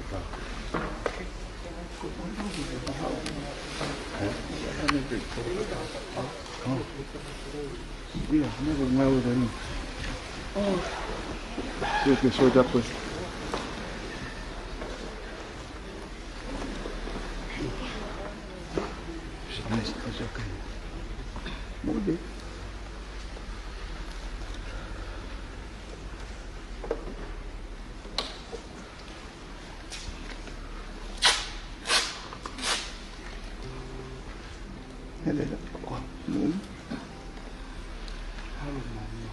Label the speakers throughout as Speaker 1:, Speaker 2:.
Speaker 1: Iya, ini mau tadi. Oh, sudah dapat. Nice, okay. Mudi. Ada. Wah, halo mama.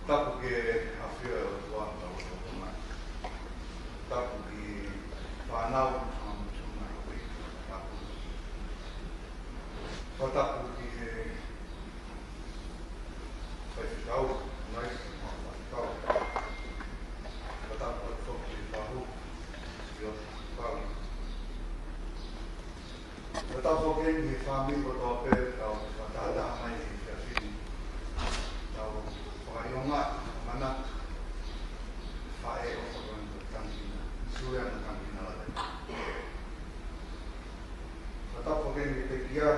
Speaker 2: Dopo che a fiore lo guarda,
Speaker 1: whamii ko tō pē, tau whatata mai i kia whini. Tau whakaionga, mana, whae o whakanga Tangikina, Suliana Tangikina Lataimoana. Whatapa keni te kia,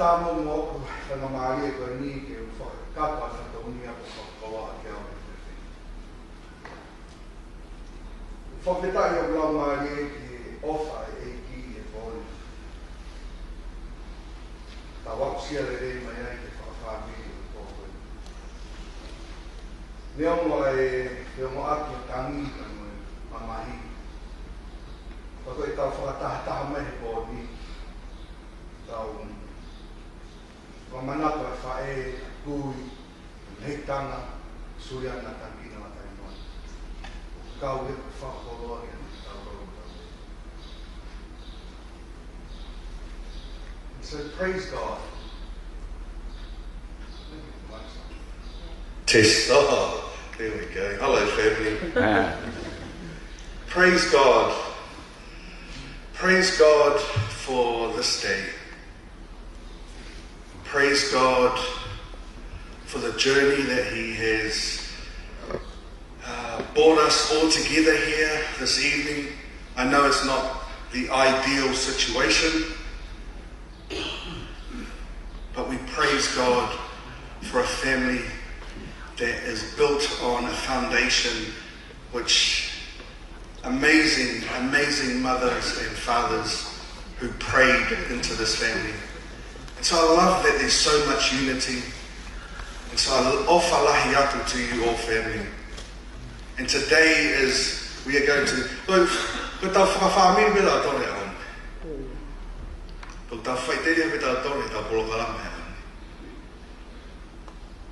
Speaker 1: tāmo mo ku whangamāri e koe ni ke whakakapa whakaunia ko whakakawa a kia o te whini. Whapetai o whakamāri e ki ofa e ki e pōni. Ta wapsia le rei mai ai ke Fakafamili o tōkoi. Nea mo aki o Tangikina mo mamahi. Whakoi tau whakataha mai he pōni. Tau wamanapa e whae kui heitanga Suliana Tangikina Lataimoana. Kau he whakoroa i tau rau. So praise God.
Speaker 2: Test. Oh, there we go. Hello, family. Praise God. Praise God for this day. Praise God for the journey that He has brought us all together here this evening. I know it's not the ideal situation, but we praise God for a family that is built on a foundation which amazing mothers and fathers who prayed into this family. And so I love that there's so much unity. And so I offer lahi atu to you all, family. And today we are going to... Ko tau whakawhamiri me tau tore aon. Ko tau whaiteria me tau tore tau polokalama aon.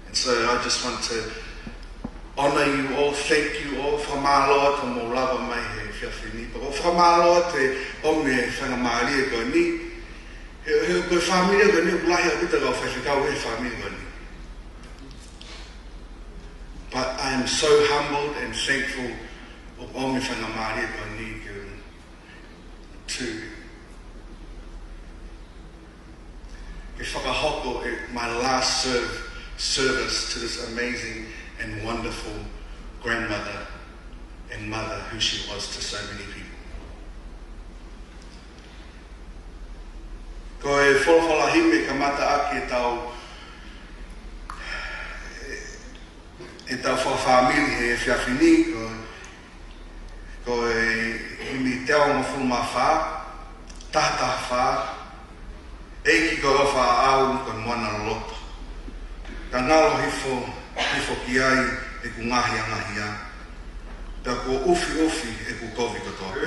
Speaker 2: And so I just want to honour you all, thank you all. Whamaloa to mo lava mai he whiawhini. Ko whamaloa te ome whangamāri e koe ni. He koe whamiri e koe ni, ulahi a pita kau whaiwhikau e whamiri e koe ni. But I am so humbled and thankful of ome whangamāri e koe ni to ke whakahoko e my last service to this amazing and wonderful grandmother and mother who she was to so many people. Ko e wholawhala hime ka mata aki e tau whakawhamiri he whiawhini, ko e himi te ao mawhulu ma whā, tahataha whā, e ki ko rofa au ko moana Lotu. Ka ngalo hifo ki ai e ku ngahi angahia. Ta ko ufi e ku kovi ko tōpe.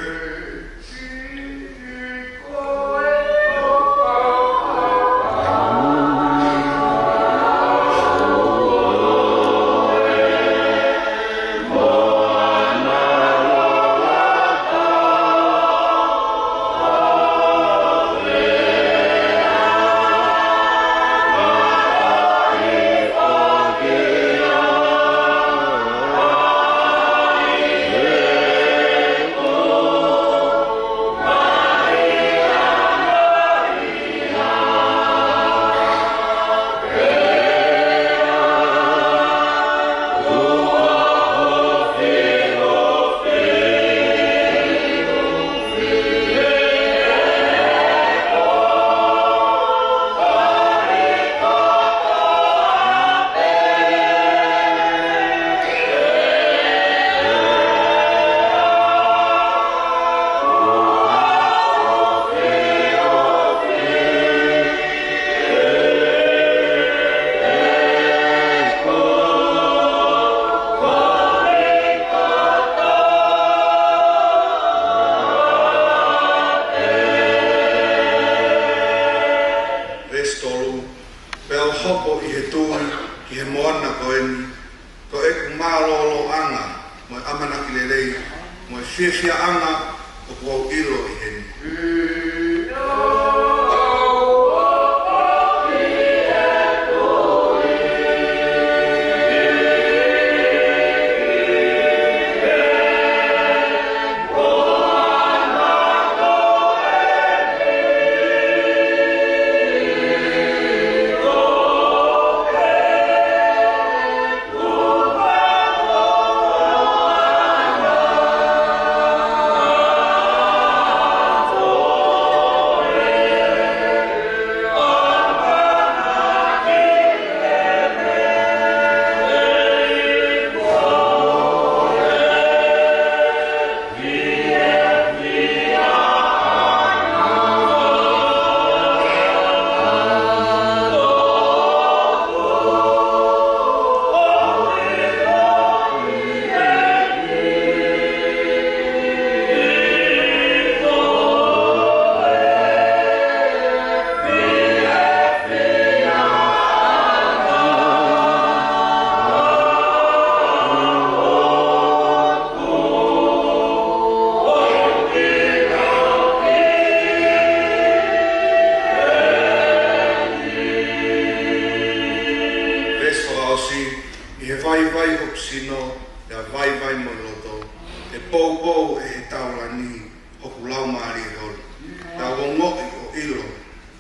Speaker 2: Whiawhia anga o kua iro I heni. pia vai mo loto, e pou e he taulani hoku lau maari e hori. Pia wongo o ilo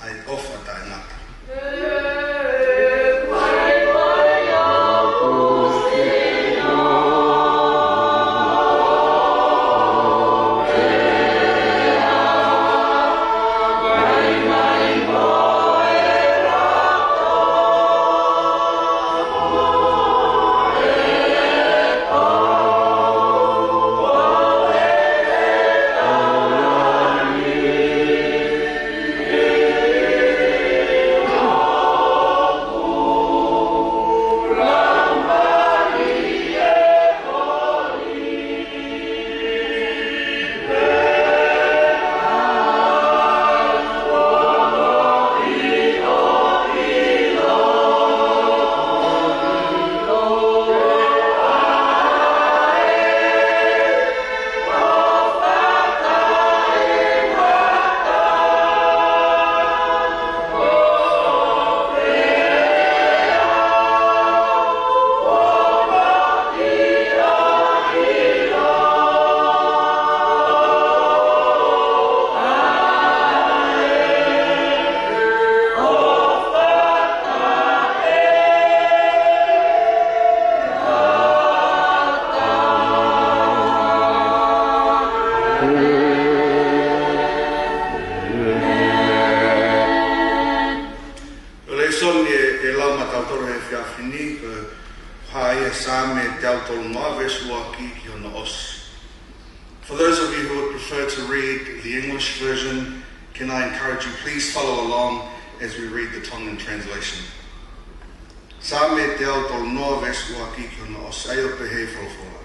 Speaker 2: ai ofa tai ngata. For those of you who would prefer to read the English version, can I encourage you, please follow along as we read the Tongan translation. Sa me te au tolu noa verse ua ki ki ona os aio pe he wholofola.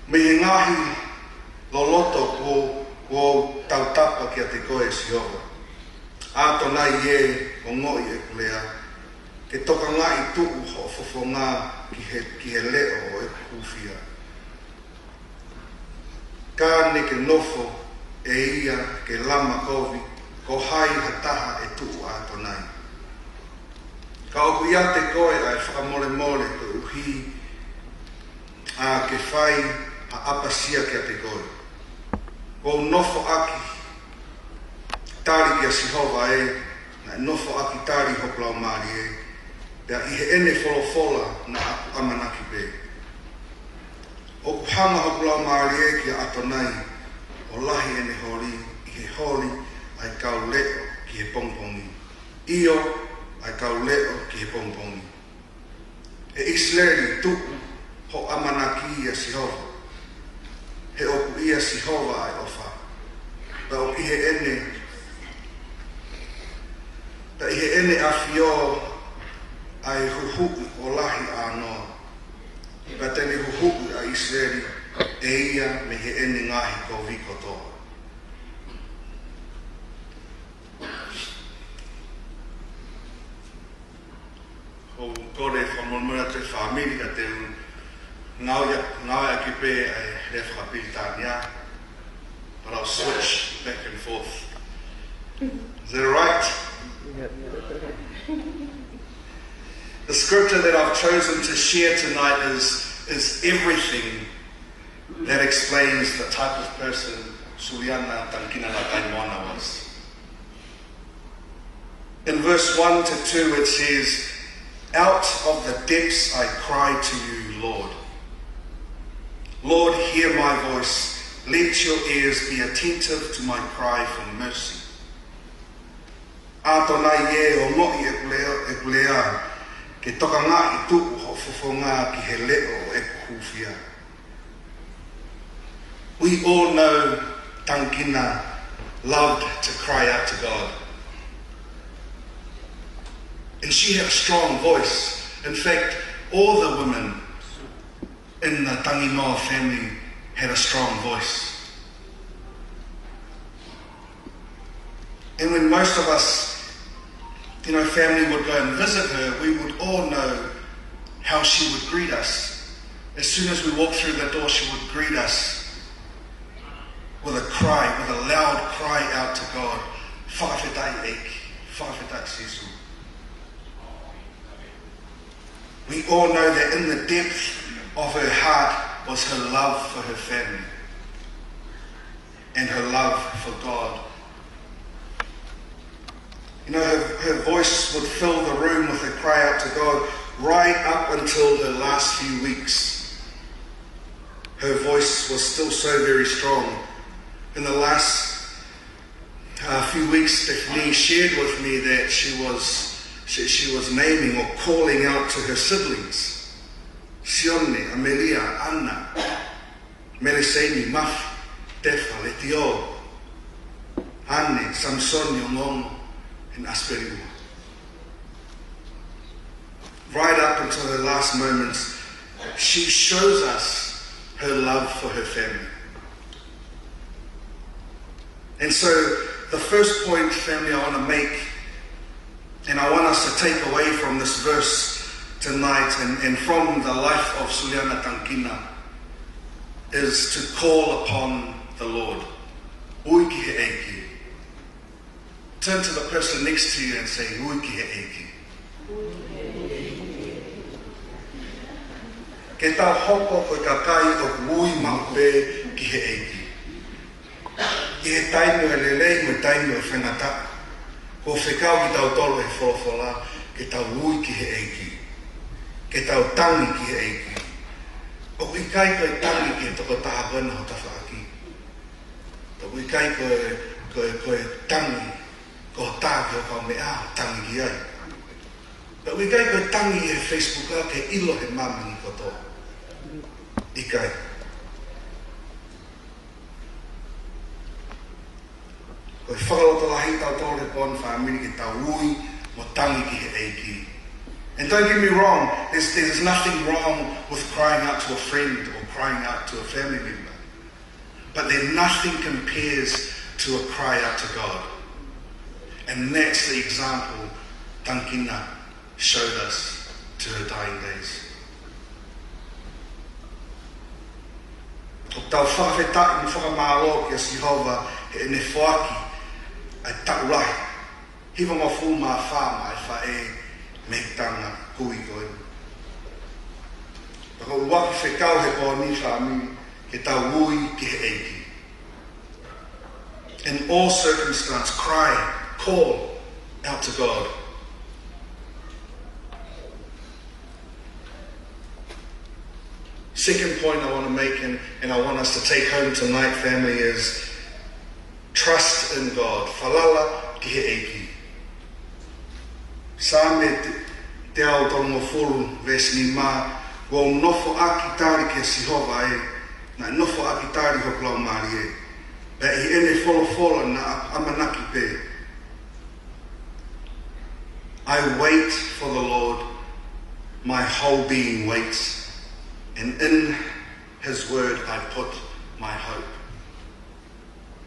Speaker 2: Me he ngahi lo loto ko tautapa ki a te koe si ova. A tonai e o ngoi e kulea. Ke toka ngā i tuku ho fofo ngā ki he leo o e kuwhia. Ka ne ke nofo e ia ke lama kovi, ko hai hataha e tuku a tonai. Ka oku ia te koe ai whakamole mole ko uhi a ke whai a apasia ki a te koe. Ko nofo aki, tari ki a Sihova e, na nofo aki tari hoplau maari e, pia i he ene wholofola na aku amanaki pe. O kuhanga hoplau maari e ki a atonai, o lahi ene hori, i he hori ai kau leo ki he pongpongi. Io ai kau leo ki he pongpongi. E Israeli tuku ho amanaki i a Sihova. He oku ia Sihova ai ofa. Pa o i he ene awhio ai huhuku o lahi anoa. Pa tene huhuku a Israeli e ia me he ene ngahi ko viko toa. Ho kore whamolmura te whamiri ka te ngau ki pe ai re whakapiri tānia. But I'll switch back and forth. Is that all right? The scripture that I've chosen to share tonight is everything that explains the type of person Suliana Tangikina Lataimoana was. In verse 1 to 2 it says, "Out of the depths I cry to you, Lord. Lord, hear my voice. Let your ears be attentive to my cry for mercy. Atonai e o ngoi e kulea, ke toka ngā i tuku ho fofonga ki he leo e kuhufia." We all know Tangikina loved to cry out to God. And she had a strong voice. In fact, all the women in the Tanginoa family had a strong voice. And when most of us, family would go and visit her, we would all know how she would greet us. As soon as we walked through the door, she would greet us with a cry, with a loud cry out to God. Whakawhetai eiki, whakawhetai sisu. We all know that in the depth of her heart was her love for her family and her love for God. You know, her voice would fill the room with a cry out to God right up until her last few weeks. Her voice was still so very strong. In the last few weeks, Stephanie shared with me that she was naming or calling out to her siblings. Sione, Amelia, Anna, Meliseni, Maf, Tefa, Letio, Anne, Samson, Yongong, and Asperiua. Right up until her last moments, she shows us her love for her family. And so, the first point, family, I want to make, and I want us to take away from this verse tonight and from the life of Suliana Tangikina, is to call upon the Lord. Ui ki he eiki. Turn to the person next to you and say, Ui ki he eiki. Ke tau hoko koe kakai o ui maupe ki he eiki. I he tainu e lelei mo tainu e whengata. Ko whekau ki tau tolo e wholofola, ke tau ui ki he eiki. Ke tau tangi ki he eiki. O i kai koe tangi ki e toko taha wana ho tawhaaki. O i kai koe tangi, ko tā ki o kau mea tangi ki ai. O i kai koe tangi e Facebook a ke ilo he mamani koto. I kai. Koe whakaloto lahi tau tōre pon whamiri ki tau ui mo tangi ki he eiki. And don't get me wrong, there's nothing wrong with crying out to a friend or crying out to a family member. But then nothing compares to a cry out to God. And that's the example Tangikina showed us to her dying days. O tau whakawhetai ni whakamālo ki a Sihova he ne whaaki ai tau rai. Hiwa ngā fu mā whāma ai whae me tanga hui koe. Ako waki whekau he koa ni whaami ke tau ui ki he eiki. In all circumstance, cry, call out to God. Second point I want to make and I want us to take home tonight, family, is trust in God. Falala ki he eiki. Sa me te ao tongo furu vesi ni mā, wau nofo aki tāri ke Sihova e, na nofo aki tāri ho plau māri e. But I ene wholofola na amanaki pe. I wait for the Lord, my whole being waits, and in His word I put my hope.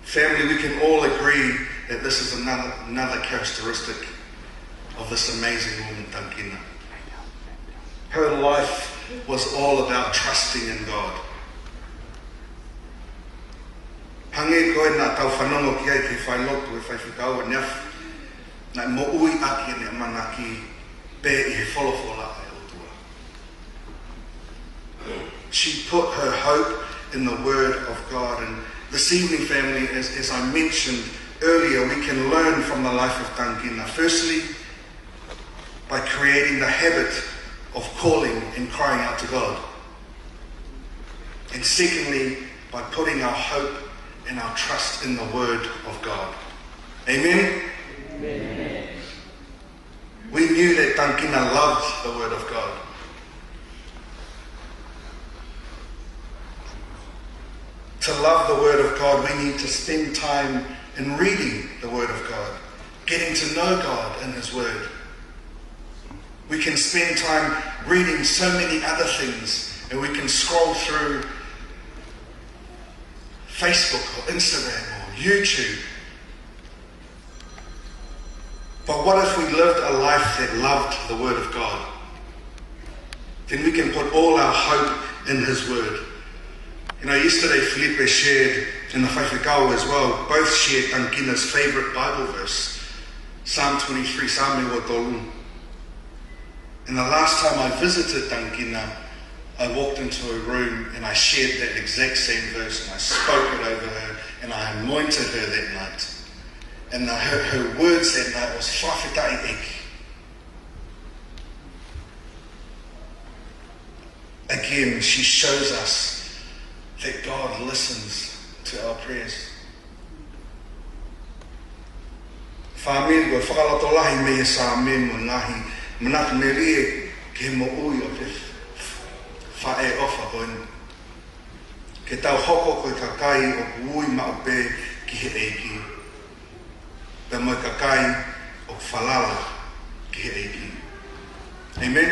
Speaker 2: Family, we can all agree that this is another characteristic of this amazing woman, Tangikina. Her life was all about trusting in God. Hange koe nā tau whanongo ki ai ki whai lotu e whai whikau a niafu. Nā mo ui aki ne manaki pe I he wholofola ai otua. She put her hope in the word of God. And this evening, family, as I mentioned earlier, we can learn from the life of Tangikina. Firstly, by creating the habit of calling and crying out to God. And secondly, by putting our hope and our trust in the word of God. Amen? Amen. We knew that Tangikina loved the word of God. To love the word of God, we need to spend time in reading the word of God, getting to know God in His word. We can spend time reading so many other things, and we can scroll through Facebook or Instagram or YouTube. But what if we lived a life that loved the word of God? Then we can put all our hope in His word. You know, yesterday Felipe shared, and the Whaiwhikau as well, both shared Tangikina's favourite Bible verse, Psalm 23, Same wa tolu. And the last time I visited Tangikina, I walked into her room and I shared that exact same verse and I spoke it over her and I anointed her that night. And her words that night was whawhetai eki. Again, she shows us that God listens to our prayers. Whamiri koe whakalotolahi mea sa me mo ngahi manatu me rie ke mo ui o te whae ofa hoinu. Ke tau hoko koe kakai o ui maupe ki he eiki. Pe mo kakai o whalala ki he eiki. Amen?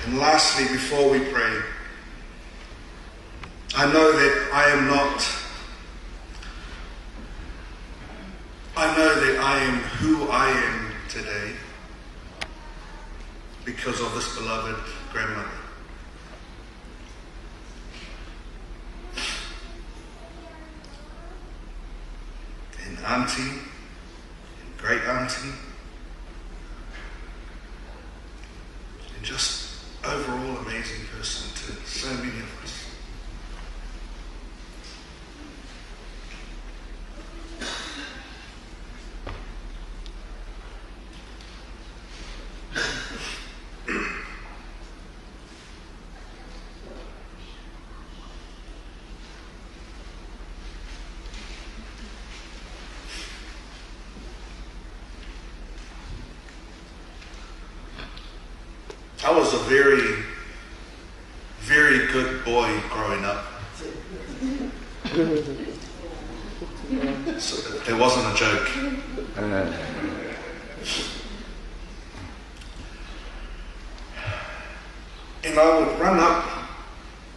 Speaker 2: And lastly, before we pray, I know that I am who I am today because of this beloved grandmother. And auntie, and great auntie, and just overall amazing person to so many of us. I was a very, very good boy growing up. So it wasn't a joke. And I would run up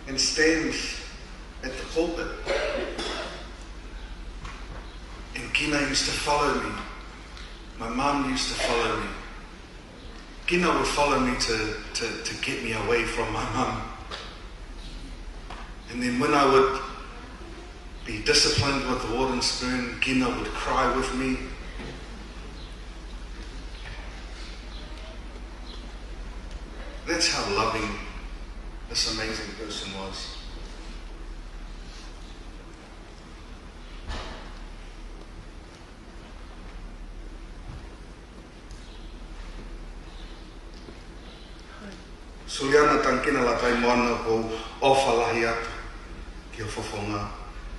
Speaker 2: and stand at the pulpit. And Kina used to follow me. My mum used to follow me. Kina would follow me to get me away from my mum. And then when I would be disciplined with the wooden spoon, Kina would cry with me. That's how loving this amazing person was. Suliana Tangikina Lataimoana ko ofalahi atu ki o whawhonga.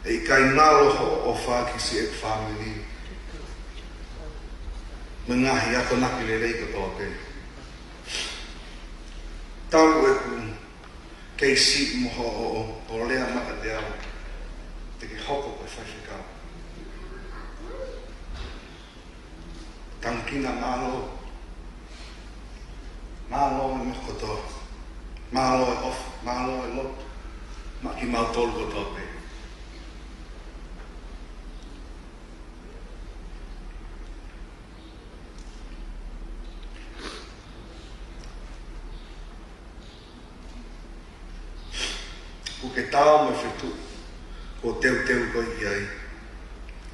Speaker 2: E kai naloho o Fakafamili family. Mengahi ako naki le rei katoa pe. Taru e ku kei si moho o lea maka te au. Te ki hoko koe whaiwhikau. Tangikina malo. Malo e moko toa. Malo e off, malo e Lotu. Maki mau tolu kotoa pe. Ko ke tau me whetu, ko teu koe i ai,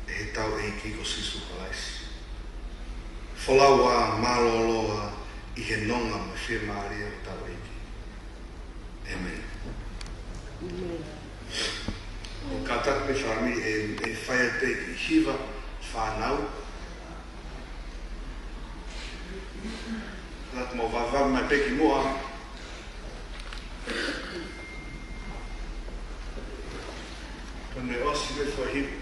Speaker 2: e he tau eiki ko sisu kalaisi. Wholau a maloloa i he nonga me whia maaria o tau eiki. Amen. O kātaka me whami e whaia te ki hiva whanau. Rata mo wawamu mai peki moa. Ne osi me whahiva.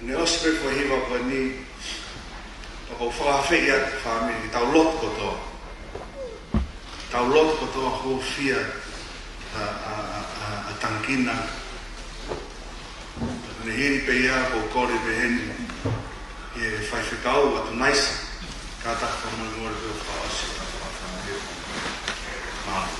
Speaker 2: Ne osi me whahiva koe ni toko whakawhei atu whami i tau lotu kotoa. Tau lotu kotoa ho fia a Tangikina. Ne heri pe ia ko kore pe heni e whaiwhikau atu naisa. Ka taka whamangore pe o whaosi ta whawhamiri. Māna.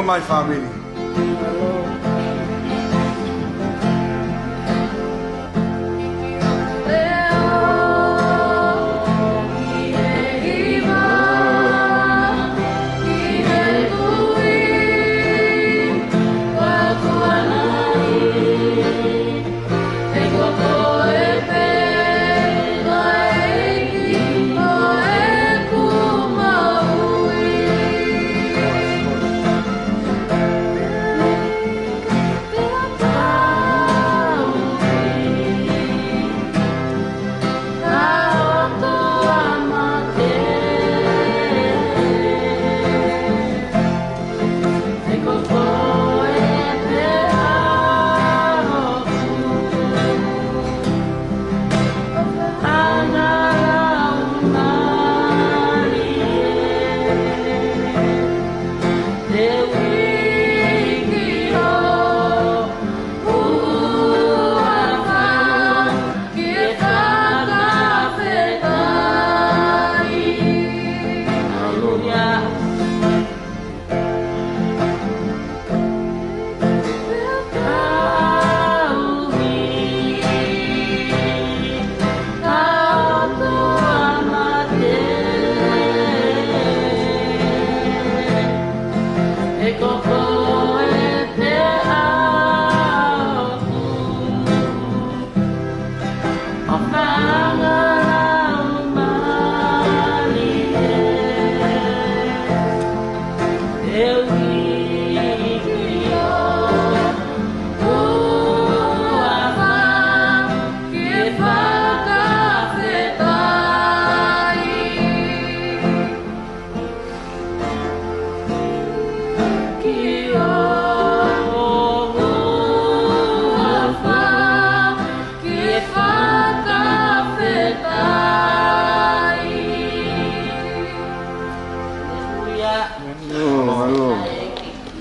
Speaker 2: Aloha mai family.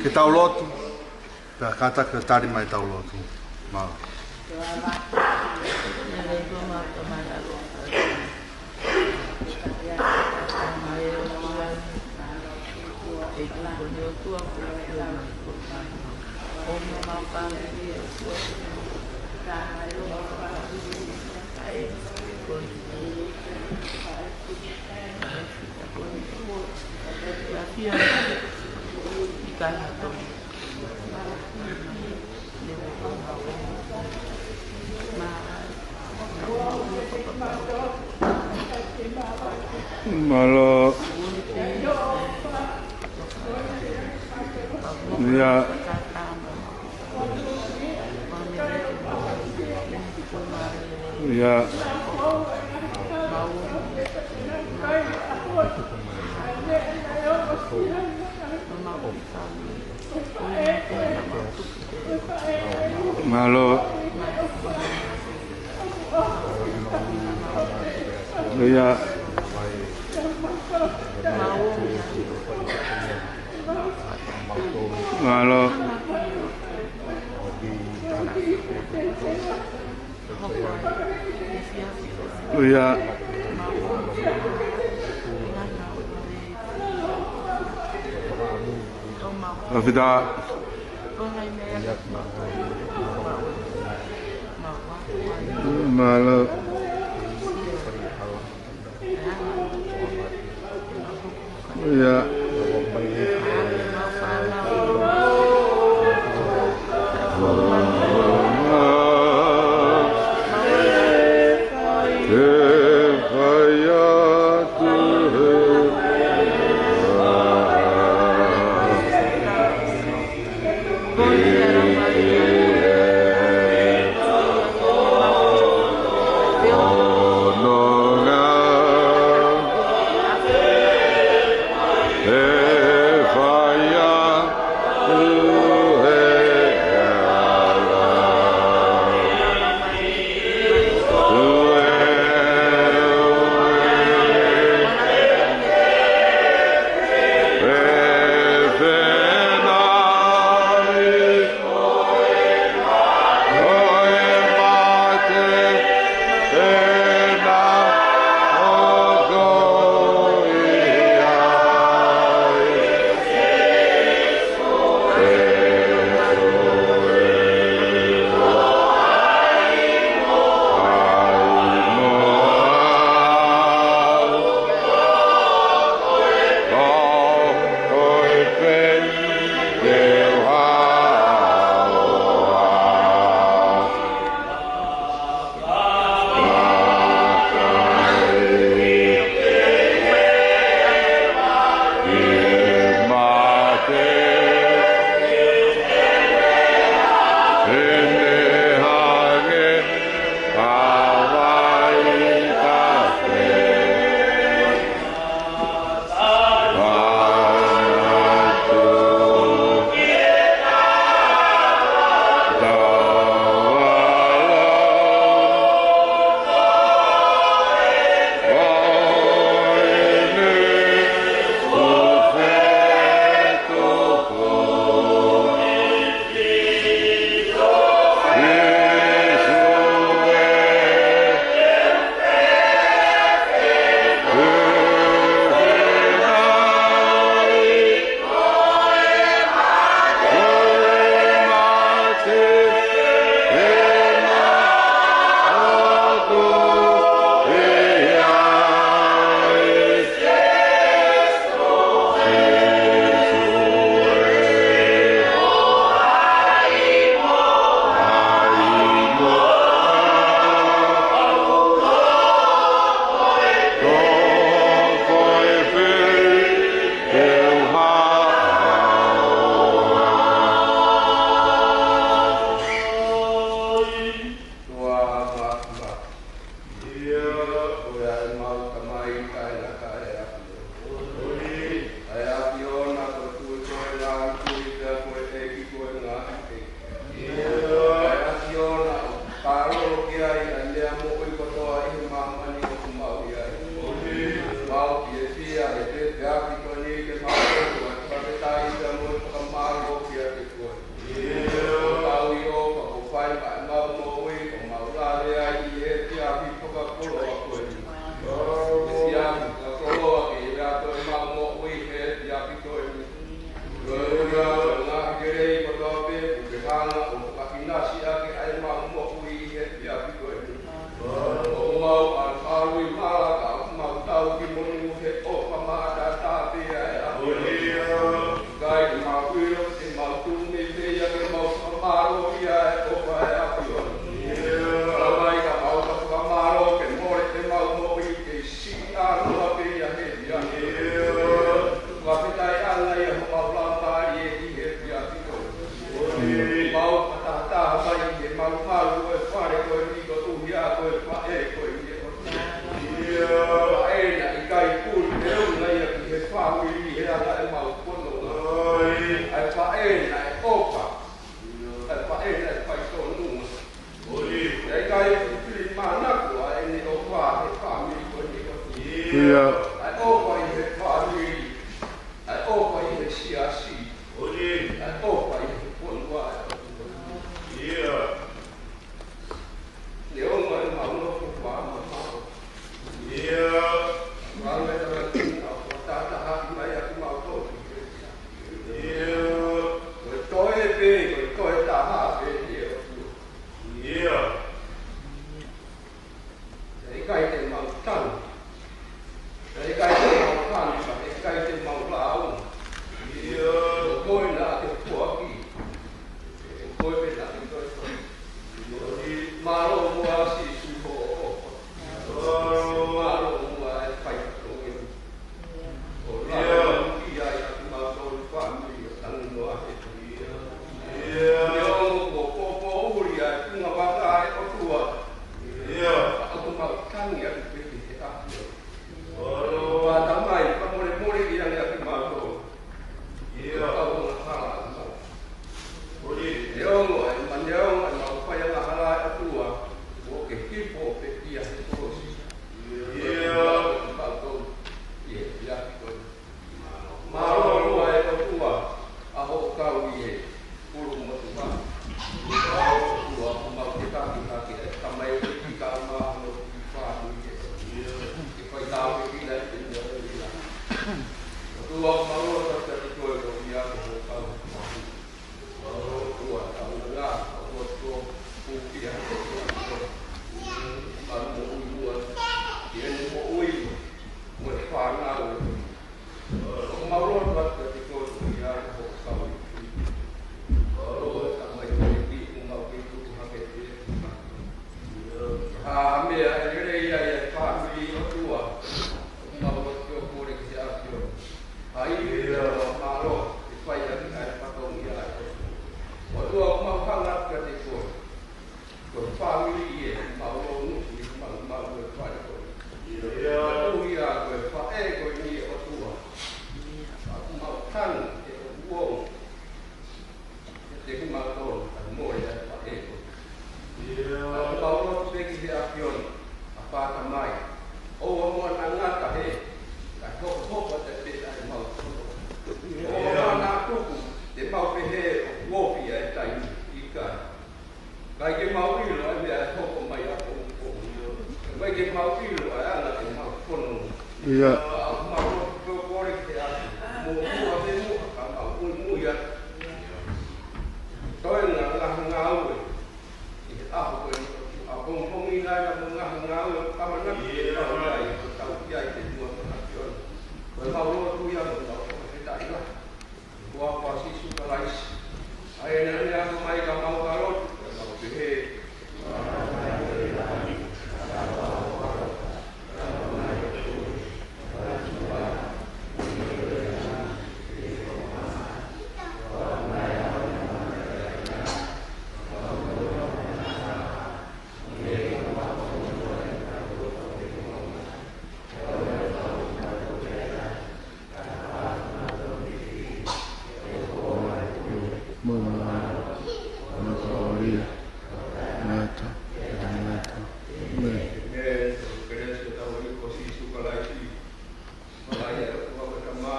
Speaker 2: Ke tau lotu, pea kata ke tari mai tau lotu. Ma. Malo. Ya. Ya. Malo. Ya. Malo. Ya. Afida. Malo. Ya.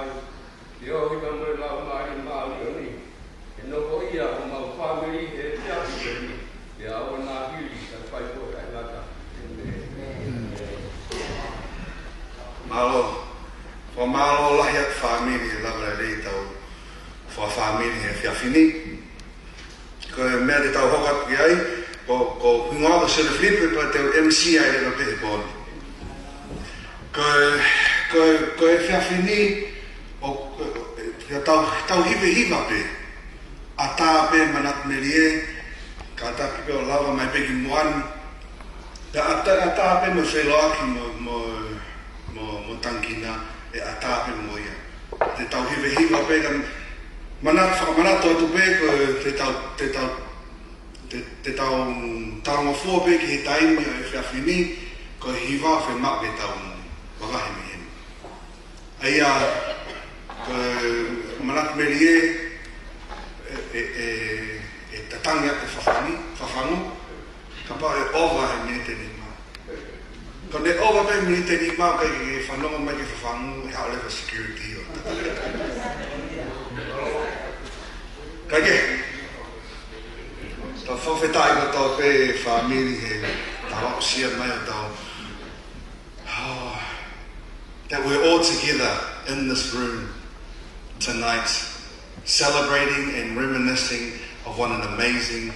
Speaker 3: mai. Yo ina mo la mai mai ni. No ko ia o mau family he family. Ya o na hili sa pai ko ai lata.
Speaker 2: Malo. For malo lahiat family lava le tau. For family he fiafini. Ko me de tau hokat ki ai. Ko hinga ko se flip pa te MC ai le pe bon. Ko e fiafini o tau hive pe. Ata pe manat merie kata ki o lava mai pe ki moan. Da ata pe mo se loaki mo Tangikina e ata pe mo ia. Te tau hive pe kan manat to pe ko te tau taronga fua pe ki he taimi o e whiawhini ko hiva whi mak e tau wakahi mi hemi. Aia ko manat merie e tatangi ate whawhangu ka pa e ova he mene te ni mau. Ko ne ova pe mene te ni mau kai ke whanonga mai ke whawhangu e hao lewa security o tatangi. Kai ke? Ta whawhetai ko tau pe whamiri he tawa o sia mai o tau. That we're all together in this room tonight, celebrating and reminiscing of what an amazing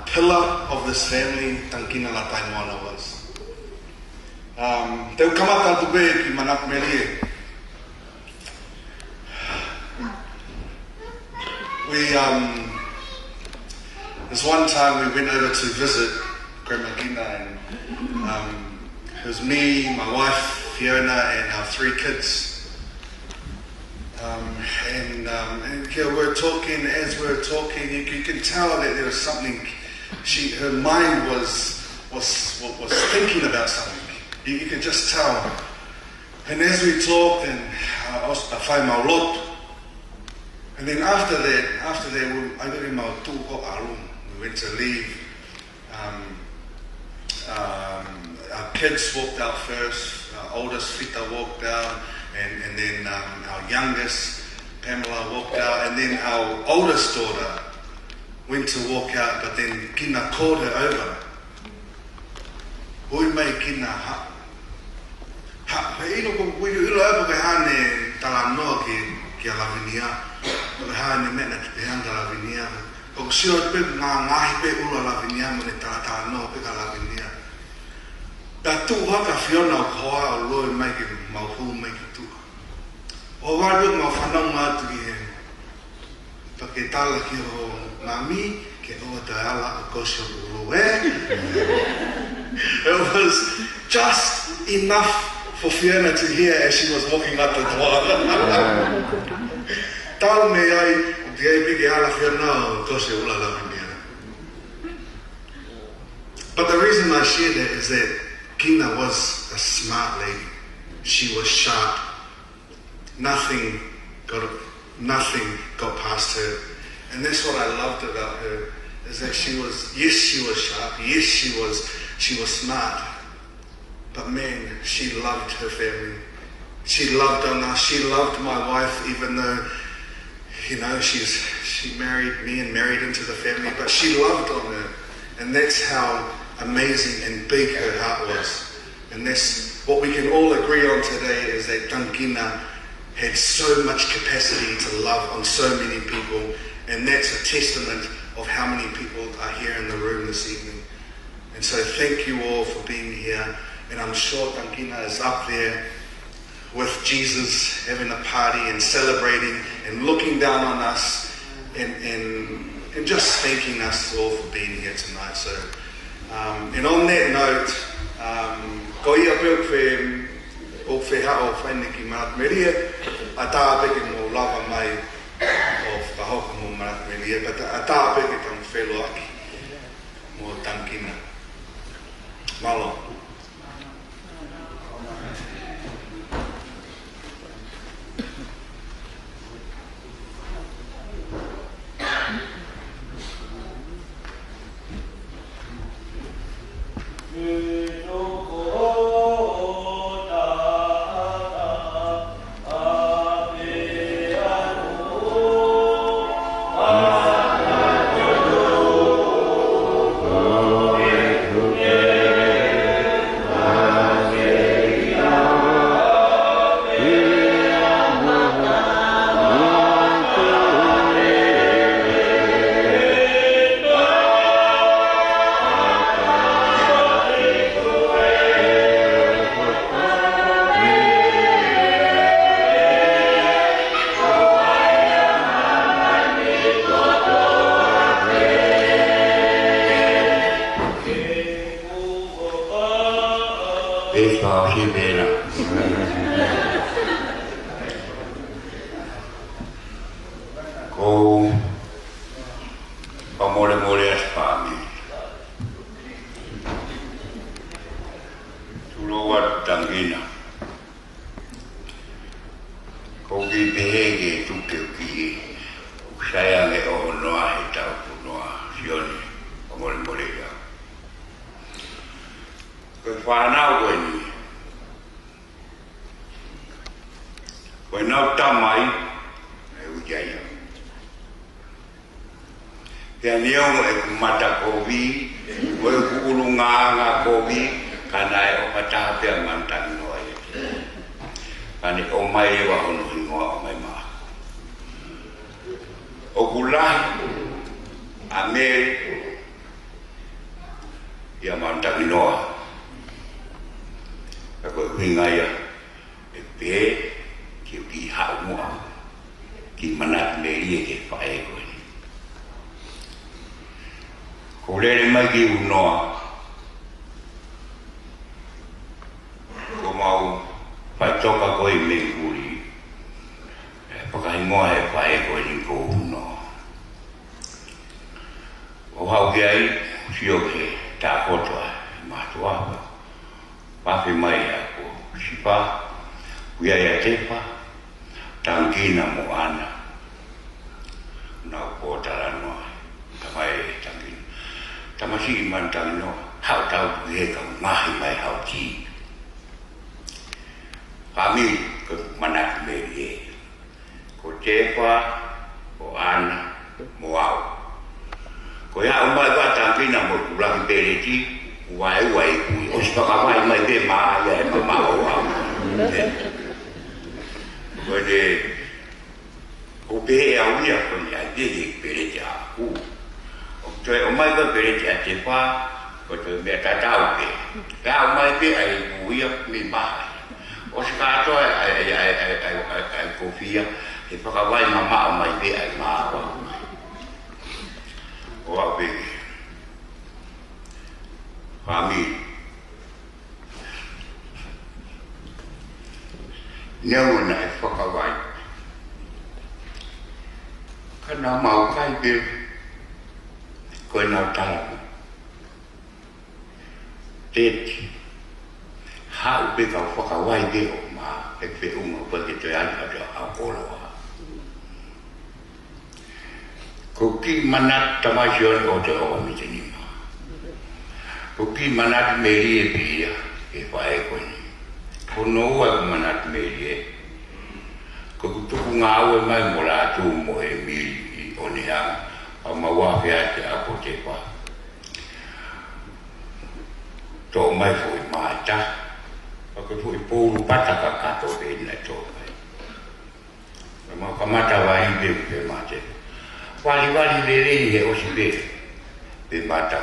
Speaker 2: pillar of this family Tangikina Lataimoana was. Teu kamata atu pe ki manak melie. There's one time we went over to visit Grandma Kina and it was me, my wife Fiona and our 3 kids. And we're talking, as we're talking, you can tell that there was something, her mind was thinking about something. You could just tell. And as we talked, and I find my Lotu. And then after that, I got in my tuko alum. We went to leave. Our kids walked out first. Our oldest Fita walked out, and then our youngest Pamela walked out, and then our oldest daughter went to walk out, but then Kina called her over. Oi mai Kina ha ilo ko ilo abo ke hane talanoa ki alavinia. Ko hane mena te hanga alavinia. Ko sio pe ngahi pe ulo alavinia mo ne talanoa pe alavinia. Ta tu haka Fiona ko a lo mai ke mau mai ke tu. O wa lu ma fana ma tu ki. Pa ke tala ki ho mami ke o ta ala ko sio lo It was just enough for Fiona to hear as she was walking up the door. Tal me ai dia big ala Fiona ko sio ula la. But the reason I share that is that Kina was a smart lady. She was sharp. Nothing got past her. And that's what I loved about her, is that she was sharp, yes, she was smart. But man, she loved her family. She loved on us. She loved my wife, even though, she married me and married into the family, but she loved on her. And that's how amazing and big her heart was. And that's what we can all agree on today, is that Tangikina had so much capacity to love on so many people. And that's a testament of how many people are here in the room this evening. And so thank you all for being here. And I'm sure Tangikina is up there with Jesus, having a party and celebrating and looking down on us and just thanking us all for being here tonight. So, and on that note, ko ia peo o whehao whaine ki Marat Meria, a tā peke mo lava mai o whahoko mo Marat Meria, but a tā peke tang whelo aki mo Tangikina. Malo.
Speaker 4: Ko pamole-mole as family. Suliana Tangikina. Ko ki behege tuke ki saya nge o noa he tau noa sioni pamole-mole ya. Ko whanau koe ni. Koe nau tamai e ujaya. Kia niongo e kumata kovi, koe kuulunga kovi, kana e o patapea mantang noa e. Kani o mai e wahono hingoa o mai maa. O kulahi, a mere, ia mantang noa. Ka koe huingaia e pe, ki hau mua, ki manat me ie ke whae koe. Ko rere mai ki unoa, ko mau whai toka koe me kuri, whakahingoa he whae koe ni ko unoa. O hau ki ai, sio ke tā kotoa, mātua, papi mai a ko sipa, kuia ia tepa, Tangikina Moana, nau kōtara noa, tamai Tangikina. Tamasi iman Tangikina, hau tau kuhe ka ngahi mai hau ki. Kami ke manat merie, ko tepa, ko ana, moau. Ko ia umai ka Tangikina mo kulangi pereti, uai kui, o sipakawai mai be maa ia e maa oau. Kode o pe au ia ko ni ai de perete a ku o to o mai ko perete a te pa ko to me ta tau pe ka o mai pe ai ku ia mi ba o ska to ai kofia e pa ka vai mama o mai pe ai ma o a pe family Nau na e whakawai. Ka nā mau kai pe, koe nau tāraku. Tēti, hau pe ka whakawai pe o mā, e pe unga pa ke te ana te a oroa. Ko ki manat tamasioni o te oa mi te nima. Ko ki manat meri e pia, e whae koe ni. Ko no wa manat merie ko tuku ngawe mai mola tu mo e mi onia a mawa pe ate a ko te pa to mai foi mata ko foi pou pata ka kato be na to mai ma kamata wa inde pe mate wali le he o si be mata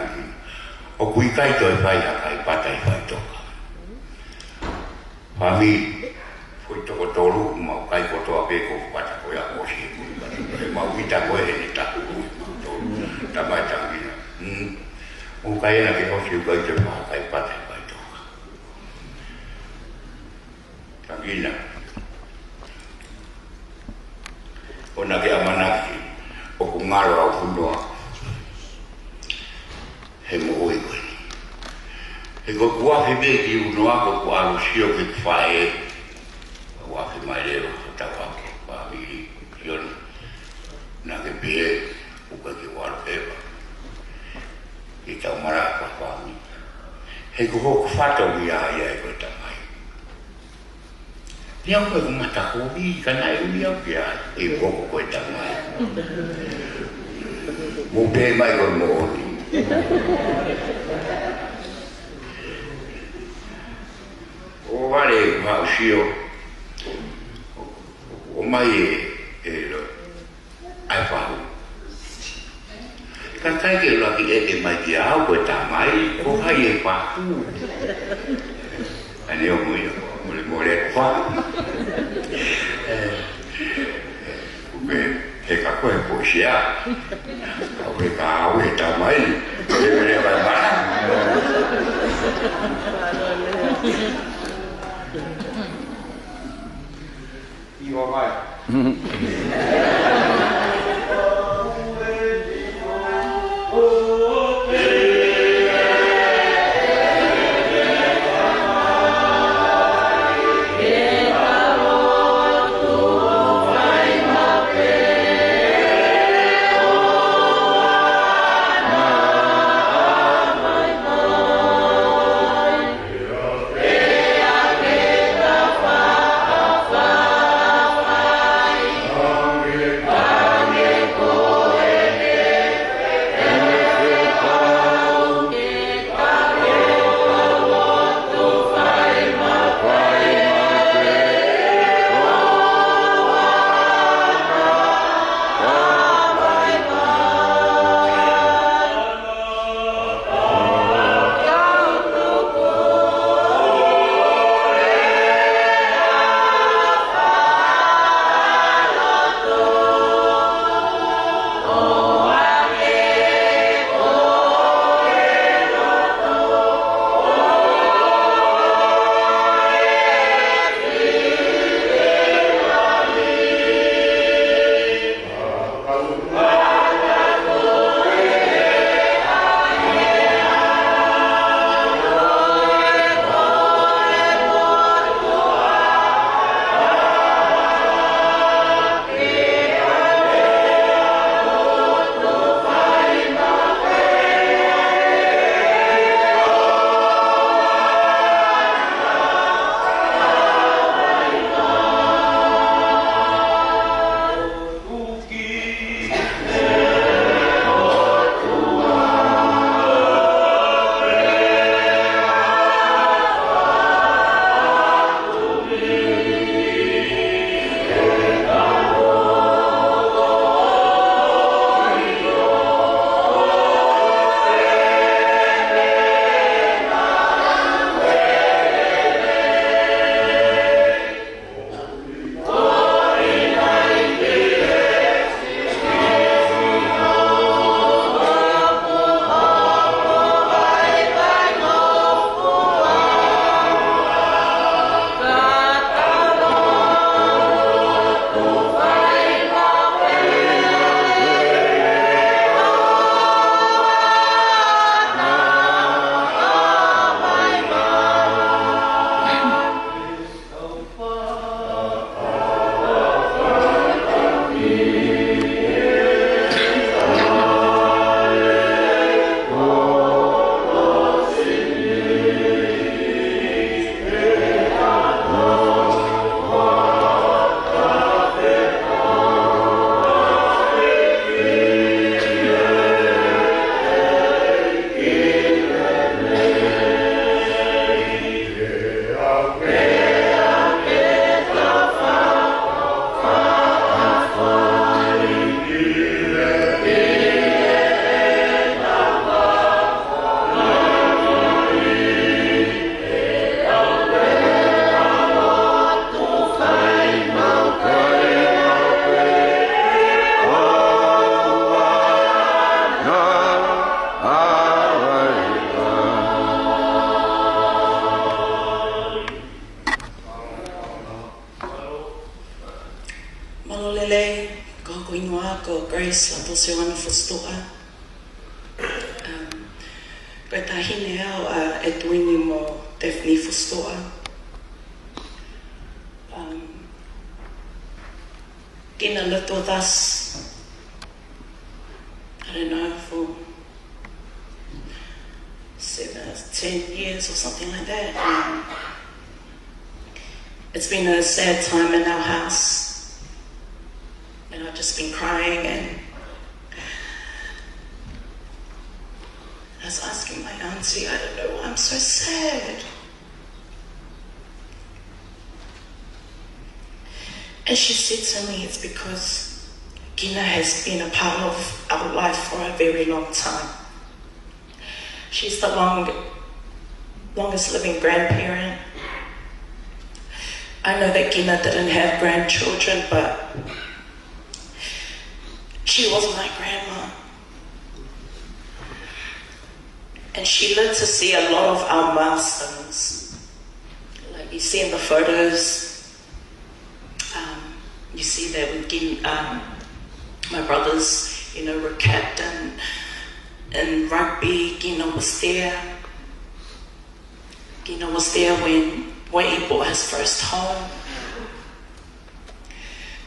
Speaker 4: o kui kai to e fai ha kai pata e fai to Kami foi toko tolu mau kai kotoa pe ko pata ko ya mosi mau kita ko ni ta ta mai Tangikina o kai na ke hosi ko te ma kai pata kai to Tangikina ona ke amanaki o ku ngalo au fundoa he mo oi e ko kua hebe ki unoa ko kua alusio ki whae wafi mai leo ko tawa ke family yon na ke pie uka ki waro eba ki tau mara ka family he ko hoku whato ki a ia e koe tamai ni au koe kumata kovi ka nai ui au ki a e koko koe tamai mo pe mai koe mo oni o vale mausio o mai ai fahu kan kai ke lo ki e mai dia au ko ta mai ko hai e fahu ani o mo le fa he ka ko e poesia o ke ka au e ta mai e vai ba Io vai.
Speaker 5: Malolele, ko koinua, ko Grace, Lotu Suliana Tangikina. Koe tahine au e tuini mo Daphne Fustoa. Kina lived with us, I don't know, for 10 years or something like that. It's been a sad time in our house, and I've just been crying, and I was asking my auntie, I don't know why I'm so sad. And she said to me, it's because Gina has been a part of our life for a very long time. She's the longest living grandparent. I know that Gina didn't have grandchildren, but she was my grandma. And she lived to see a lot of our milestones. Like you see in the photos, you see that with Gina, my brothers, were captain in rugby. Gina was there. Gina was there when he bought his first home.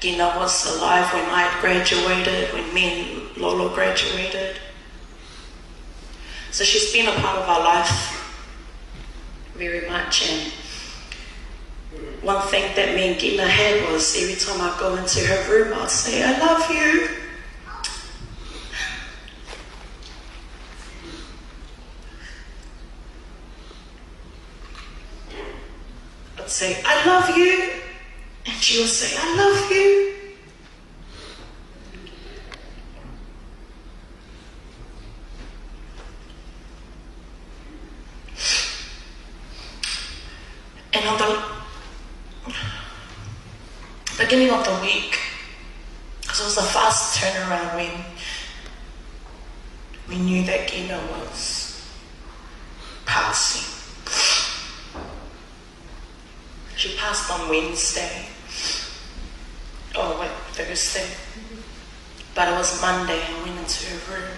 Speaker 5: Gina was alive when I graduated, when me and Lolo graduated. So she's been a part of our life very much. And one thing that me and Gina had was every time I go into her room, I'd say, I love you. I'd say, I love you. And she would say, I love you. And on the beginning of the week, because it was a fast turnaround when we knew that Gina was passing. She passed on Wednesday. Thursday. But it was Monday. I went into her room.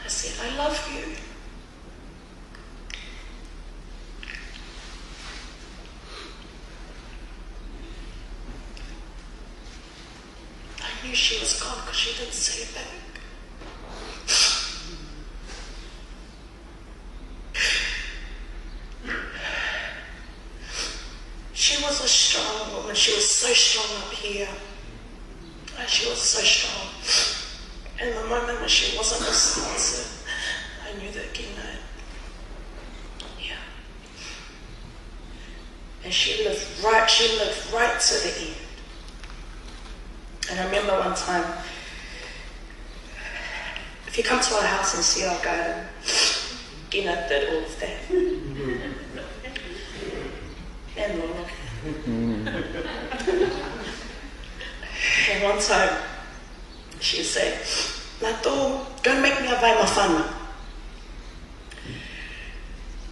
Speaker 5: I said, I love you. I knew she was gone because she didn't say it back. She was a strong woman. She was so strong up here. She was so strong. And the moment when she wasn't responsive, I knew that Gina, and she lived right to the end. And I remember one time, if you come to our house and see our garden, Gina did all of that. And Lolo. And one time, she would say, Lotu, don't make me a vai mawhana.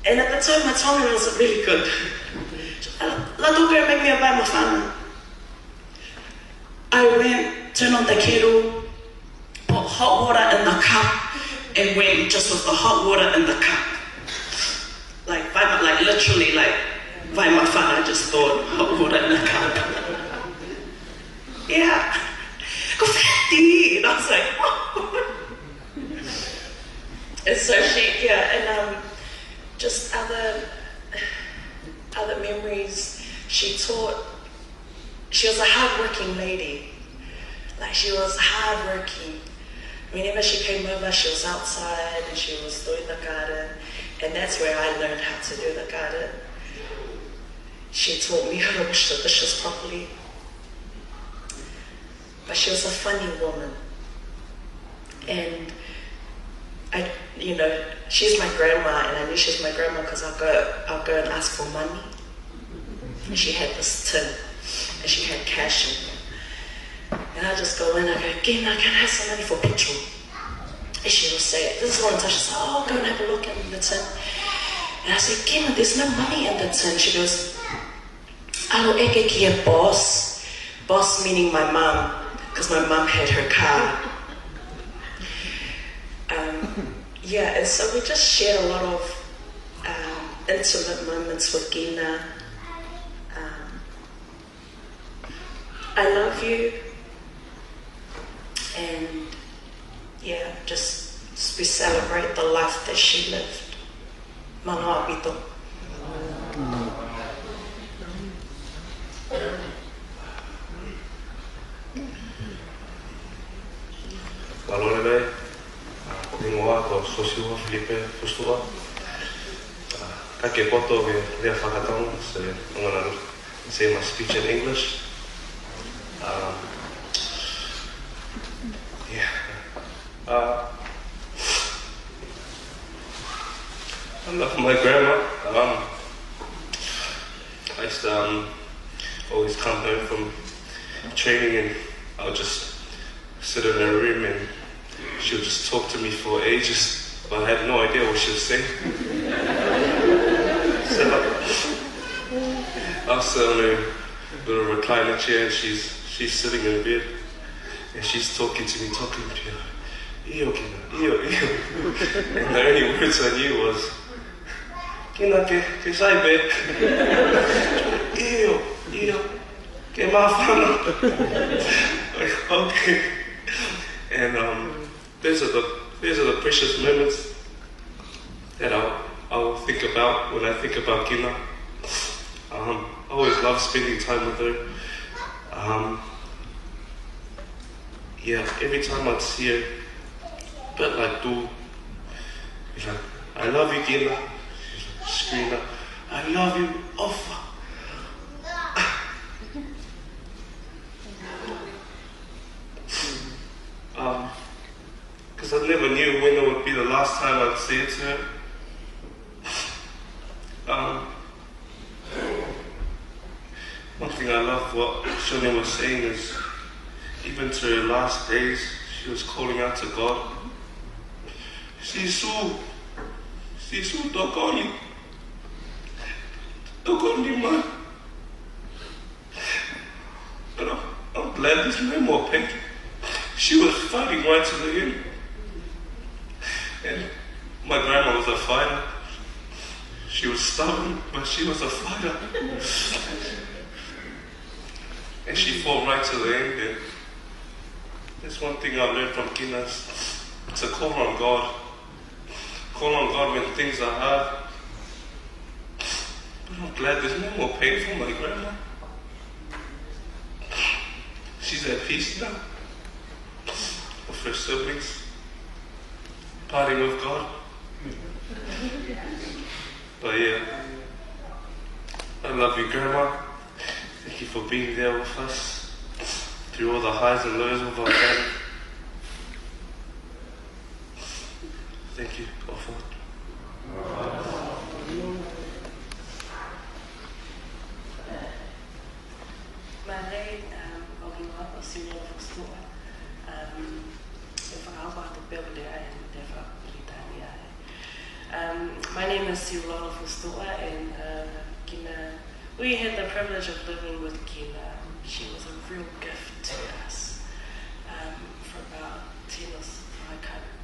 Speaker 5: And at the time, my Tongan wasn't really good. Lotu, don't make me a vai mawhana. I went, turned on the kettle, put hot water in the cup, and went just with the hot water in the cup. Like literally, vai mawhana, I just thought hot water in the cup. she was a hard-working lady. Like, she was hard-working. Whenever she came over, she was outside and she was doing the garden. And that's where I learned how to do the garden. She taught me how to wash the dishes properly. But she was a funny woman. And she's my grandma, and I knew she was my grandma because I'll go and ask for money. And she had this tin, and she had cash in there. And I just go in, I go, Gina, can I have some money for petrol? And she will say, this is what Natasha said, oh, go and have a look in the tin. And I say, Gina, there's no money in the tin. She goes, alo eke kia boss. Boss meaning my mum, because my mum had her car. And so we just shared a lot of intimate moments with Gina. I love you, and just we celebrate the life that she lived. Manoa pito.
Speaker 6: Valorele, Ningoa ko sosiua Filipe Pustua. Kake poto ke rea whakatong, so I'm going to say my speech in English. I love my grandma. I used to always come home from training and I would just sit in her room and she would just talk to me for ages, but I had no idea what she was saying. So I was sitting on a little recliner chair and she's sitting in bed and she's talking to me. Iyo, Kina, iyo. And the only words I knew was, Kina, ke saibe. Iyo, ke mawhana. Like, okay. And those are the precious moments that I'll think about when I think about Kina. I always love spending time with her. Every time I'd see her, a bit like do, she's like, I love you, Kina. Scream out, I love you, Ofa. Because I never knew when it would be the last time I'd say it to her. One thing I love what Shoni was saying is, even to her last days, she was calling out to God. Sisu, Tokoni, man. But I'm glad there's no more pain. She was fighting right to the end. And my grandma was a fighter. She was stubborn, but she was a fighter. And she fought right to the end. And that's one thing I learned from Kina, to call on God. Call on God when things are hard. But I'm glad there's no more pain for my grandma. She's at peace now with her siblings, parting with God. But I love you, Grandma. Thank you for being there with us through all the highs and lows of our family. Thank you.
Speaker 5: My name is Suliana Tangikina, and we had the privilege of living with Gina. She was a real gift to us for about 10 or so, I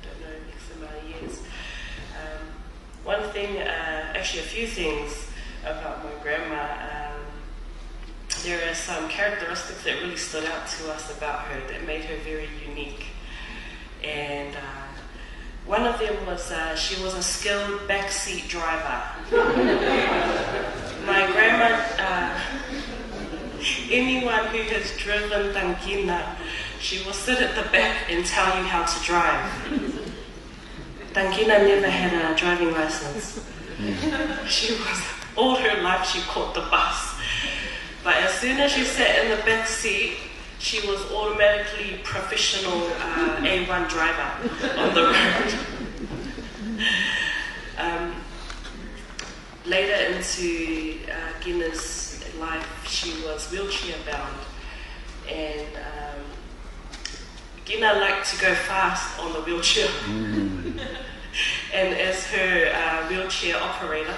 Speaker 5: don't know, X amount of years. One thing, actually a few things about my grandma. There are some characteristics that really stood out to us about her that made her very unique. And one of them was she was a skilled backseat driver. My grandma, anyone who has driven Tangikina, she will sit at the back and tell you how to drive. Tangikina never had a driving license. All her life she caught the bus. But as soon as she sat in the back seat, she was automatically professional A1 driver on the road. Later into Gina's life, she was wheelchair bound, and Gina liked to go fast on the wheelchair. And as her wheelchair operator,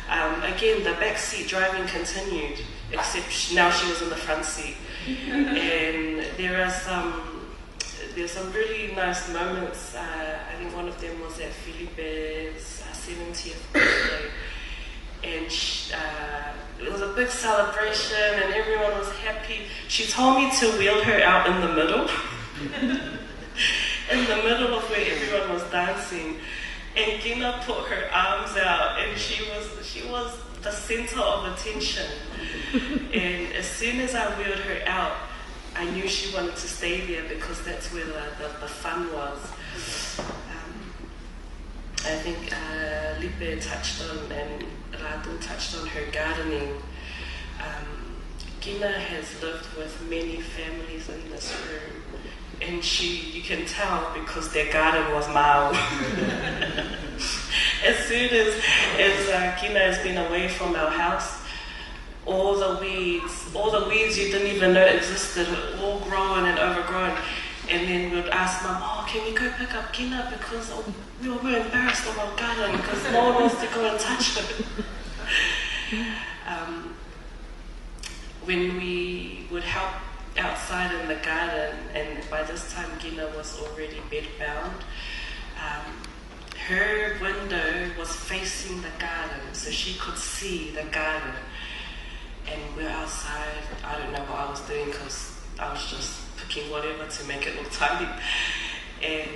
Speaker 5: again the back seat driving continued, except now she was in the front seat. And there's some really nice moments. I think one of them was at Felipe's 70th birthday. And it was a big celebration and everyone was happy. She told me to wheel her out in the middle, in the middle of where everyone was dancing. And Gina put her arms out and she was the center of attention. And as soon as I wheeled her out, I knew she wanted to stay there because that's where the fun was. I think Lipe touched on and Lotu touched on her gardening. Gina has lived with many families in this room, and you can tell because their garden was mild. As soon as Gina has been away from our house, all the weeds you didn't even know existed, all grown and overgrown. And then we'd ask Mum, oh, can we go pick up Gina because we were embarrassed of our garden because no one wants to go and touch her. When we would help outside in the garden, and by this time Gina was already bedbound, her window was facing the garden, so she could see the garden. And we're outside. I don't know what I was doing because I was just picking whatever to make it look tidy. And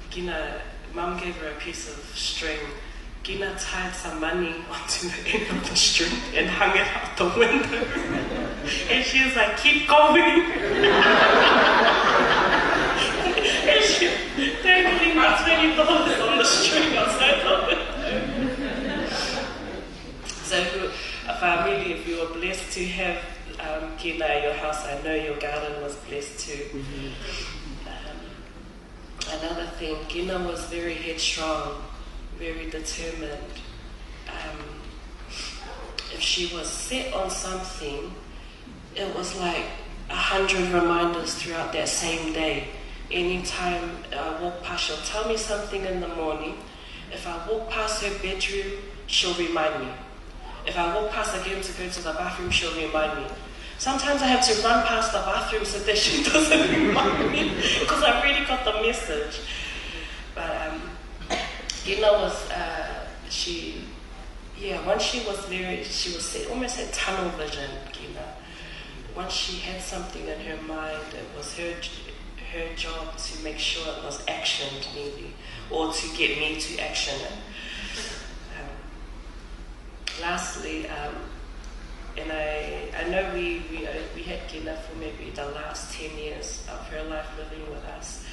Speaker 5: Gina, Mum gave her a piece of string. Gina tied some money onto the end of the string and hung it out the window. And she was like, keep going. And she dangling my $20 on the string outside the window. So Fakafamili, if you were blessed to have Gina at your house, I know your garden was blessed too. Another thing, Gina was very headstrong, very determined. If she was set on something, it was like 100 reminders throughout that same day. Anytime I walk past, she'll tell me something in the morning. If I walk past her bedroom, she'll remind me. If I walk past again to go to the bathroom, she'll remind me. Sometimes I have to run past the bathroom so that she doesn't remind me because I've already got the message. But Gina was, once she was married, she was almost had tunnel vision, Gina. Once she had something in her mind, it was her job to make sure it was actioned maybe, or to get me to action it. Lastly, and I know we had Gina for maybe the last 10 years of her life living with us.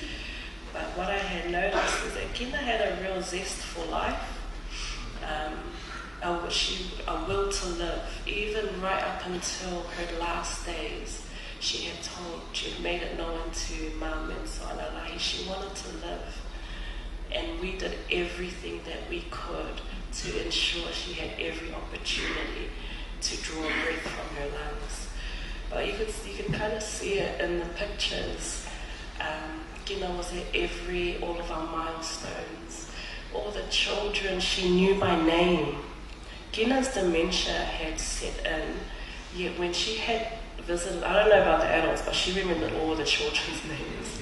Speaker 5: But what I had noticed is that Gina had a real zest for life, a will to live. Even right up until her last days, she had made it known to Mum and so on, she wanted to live. And we did everything that we could to ensure she had every opportunity to draw breath from her lungs. But you can kind of see it in the pictures. Gina was at all of our milestones. All the children she knew by name. Gina's dementia had set in, yet when she had visited, I don't know about the adults, but she remembered all the children's names.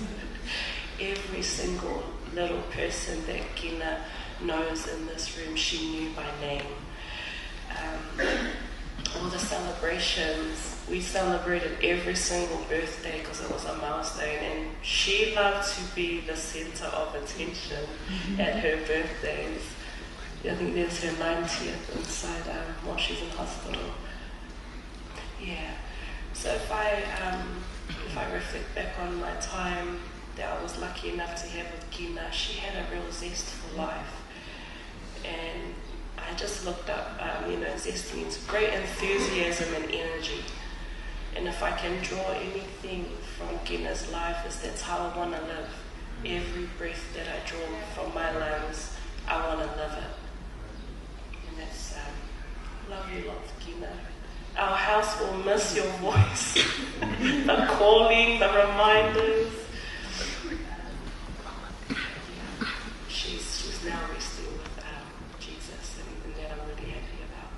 Speaker 5: Every single little person that Gina knows in this room, she knew by name. All the celebrations, we celebrated every single birthday because it was a milestone, and she loved to be the center of attention at her birthdays. I think there's her 90th inside while she's in hospital. Yeah. So if I reflect back on my time that I was lucky enough to have with Gina, she had a real zest for life. And I just looked up, zest means great enthusiasm and energy. And if I can draw anything from Gina's life, is that's how I want to live. Every breath that I draw from my lungs, I want to live it. And that's, love you lots, Gina. Our house will miss your voice, the calling, the reminders. She's now resting with Jesus, and that I'm really happy about.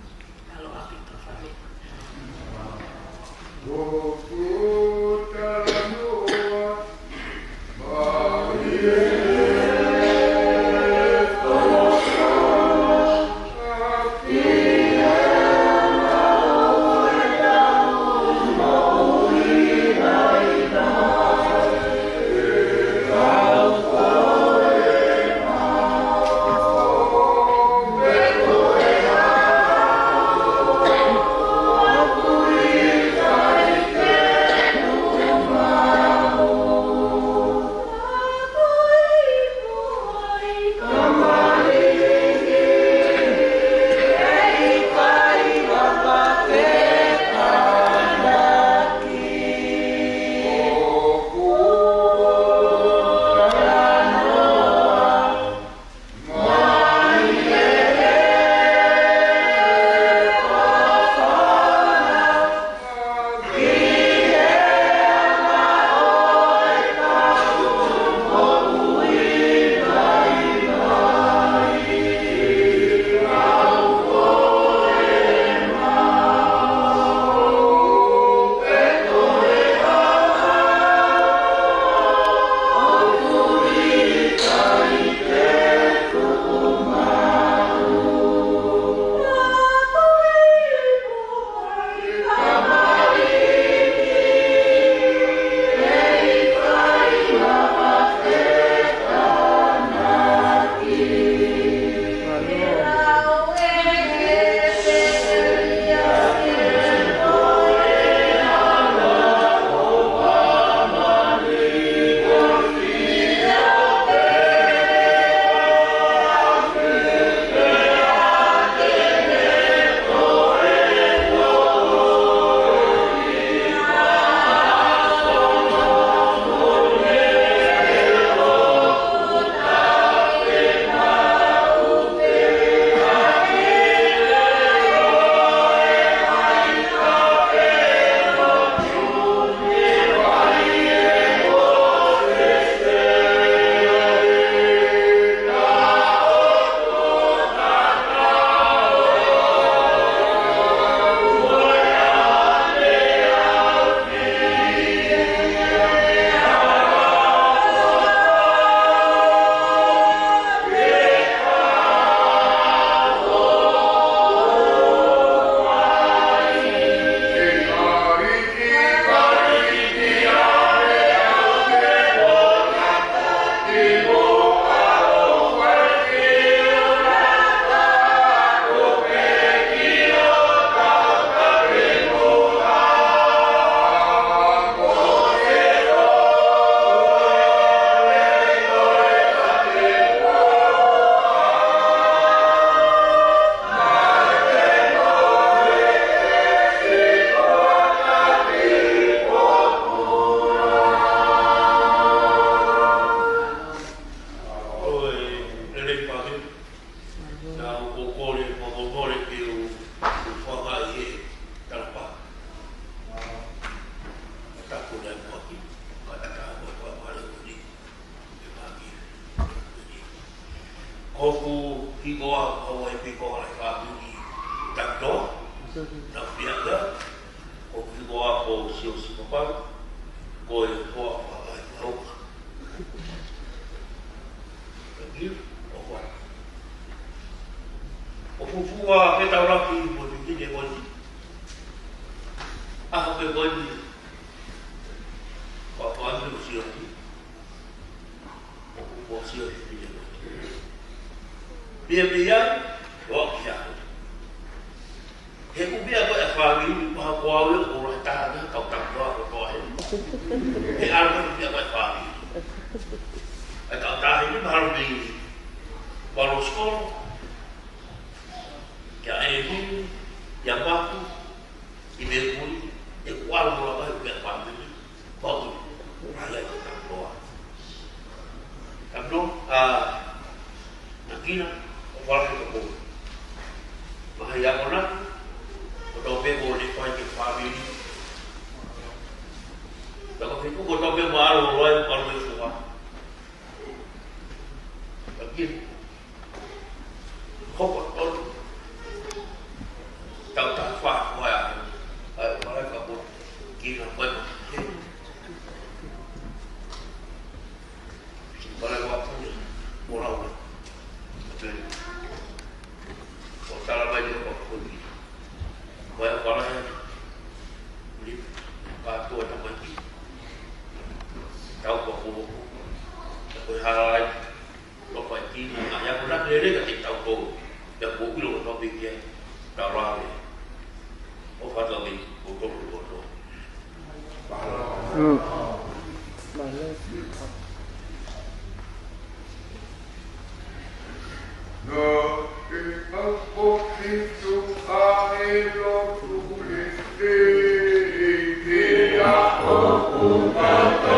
Speaker 5: Aloha pito whame.
Speaker 4: Oku hikoa o e piko ai whātuki takto, na whianga, oku hikoa o sio sipapang, ko e hoa whakai tauka. Thank you. Oku. Oku fua he tauraki mo te kine wani. Aha pe wani, whapandu o sio ki. Oku po sio ki kine wani. Bia o kia. He ku bia ko e whangi maha koawe o ra tāna kau e ala ia mai whaami. E ka tahi ni maharu ni walo skolo, kia e hunu, ia watu, i me kuri, e kuala mula mai kia whamini, watu, raya i kamloa. Kamlo, nakina, o wala ki kapo. Mahai ako na, o tau pe mo ni whai ki whamini, Dacă fi cu tope mare, o luai cu alui sua. Aqui. Hopa, todo. Tau ta fa, vai a. Vai ca bun. Aqui não foi. Vai lá com moral. O sala vai de com tudo. Vai a falar. Li. Ba tua ta vai. Tau ko ko ko hai lo phải tin ya ko rak le ka tik tau ko ya ko ku lo to bi ye ta ra le o fa lo bi ko to lo to
Speaker 3: no e ko ki tu a e lo tu le e ya o ku ka to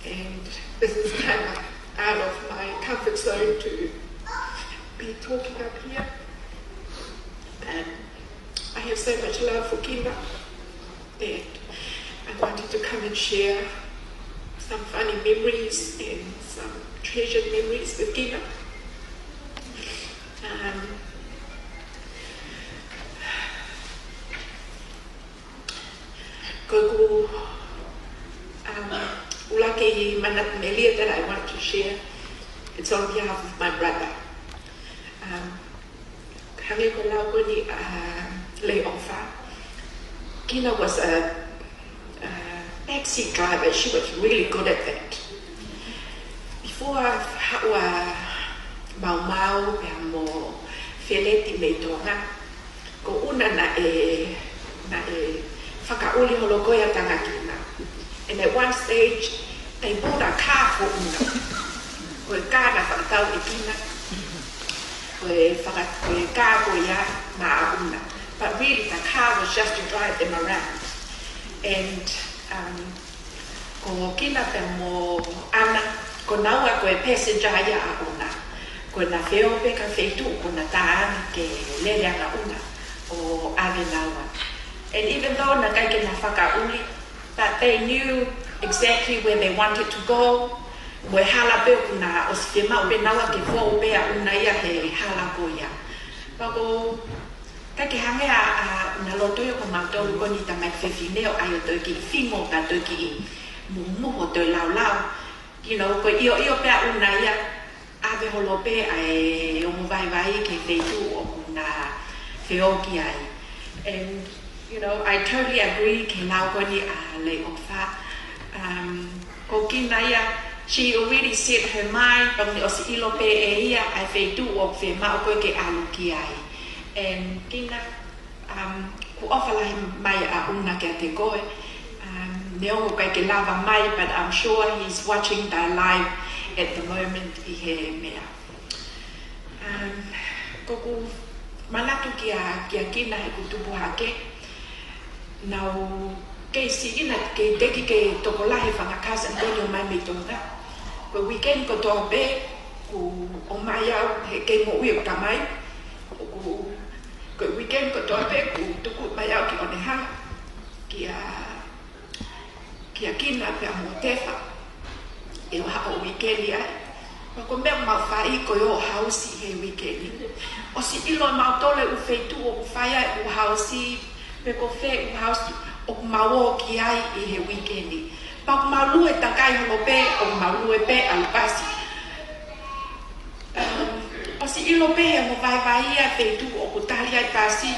Speaker 5: And this is kind of out of my comfort zone to be talking up here. And I have so much love for Kina that I wanted to come and share some funny memories and some treasured memories with Kina. Ulake manat melia that I want to share. It's on behalf of my brother. Kami ko lau ko ni layover. Kina was a taxi driver. She was really good at that. Before mau mo feleti me tonga ko una na e whakauli holokoia Tangikina. And at one stage, they bought a car for una. Koe car na whakatau i Kina. Koe car ko ia na una. But really, the car was just to drive them around. And ko Kina te mo ana, ko naua koe passenger ia a una. Ko na wheo pe ka whetu, ko na taani ke lereanga una o ave naua. And even though na kai ke na whakauli, but they knew exactly where they wanted to go. Mo hala pe una o se ma pe naua ke fo pe a una ia he hala ko ia. Pa ko ka ke hange a na loto yo ko matou ko ni ta mai fefine o ai to ki fimo ta to ki mu ho to lau. You know, ko io pe a una ia ave holo pe ai o mo vai ke te tu o na feo ki ai. And you know, I totally agree ke lau ko ni a le ofa. Ko Kina ia, she already set her mind pang ni o si ilo pe e ia ai fe tu o fe ma o ko ke alu ki ai. And Kina ku ofa lai mai a una ke te koe. Neo ko ke lava mai, but I'm sure he's watching the live at the moment I he mea. Ko ku malatu ki a Kina he ku tupu hake. Now, ke si ina ke teki ke tokolahi whangakasa ndeni o mai mitonga. Ko weekend ko toa be, ko o mai au he ke mo ui o tamai. Ko weekend ko toa be, ko tuku mai au ki oneha. Kia kina pe a motefa. E wa o weekend ai. Ko mea mau whai ko o hausi he weekend. O si ilo mau tole u feitu o whaia u hausi, pe ko fe u hausi o mau o ki ai i he weekend. Pa mau lue takai hono pe o mau lue pe alu pasi. O si ilo pe he mo vai ia feitu o kutali ai pasi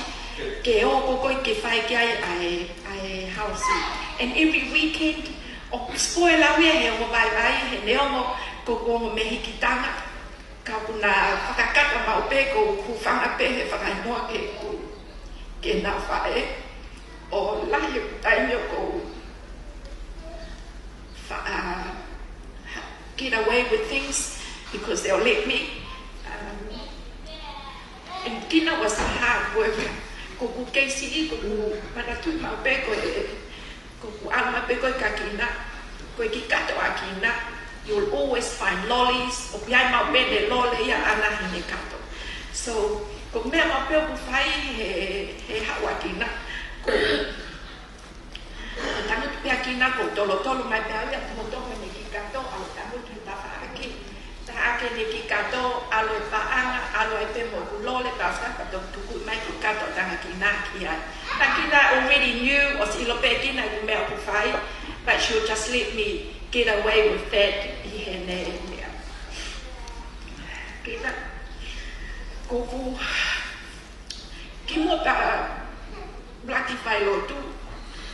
Speaker 5: ke o koi ke whai ki ai hausi. And every weekend o spoila wea he mo vai he neongo ko mehi ki tanga ka kuna whakakata mau pe ko whanga pe he whakainoa ke nā whae o lahi o taimio ko get away with things because they'll let me and Kina was a hard worker ko ku keisi ko ku manatu mau pe ko ku ama pe ko ka Kina ko ki kato a Kina. You'll always find lollies, o piai mau bende lole ia ana hine kato. So, ko mea mau peo ku whai he hawa kina. Ko tangut pea kina ko tolo mai pea ia mo toho ne ki kato, alo tangut he taha aki. Taha ake ne ki kato, alo e paanga, alo e pe mo ku lole, tauska kato tuku mai ki kato taha kina ki ai. Ta kina already knew, o si ilo pe kina ku mea ku whai, but she'll just let me get away with that here and there. Kina kuku kimo ta blaki fai Lotu.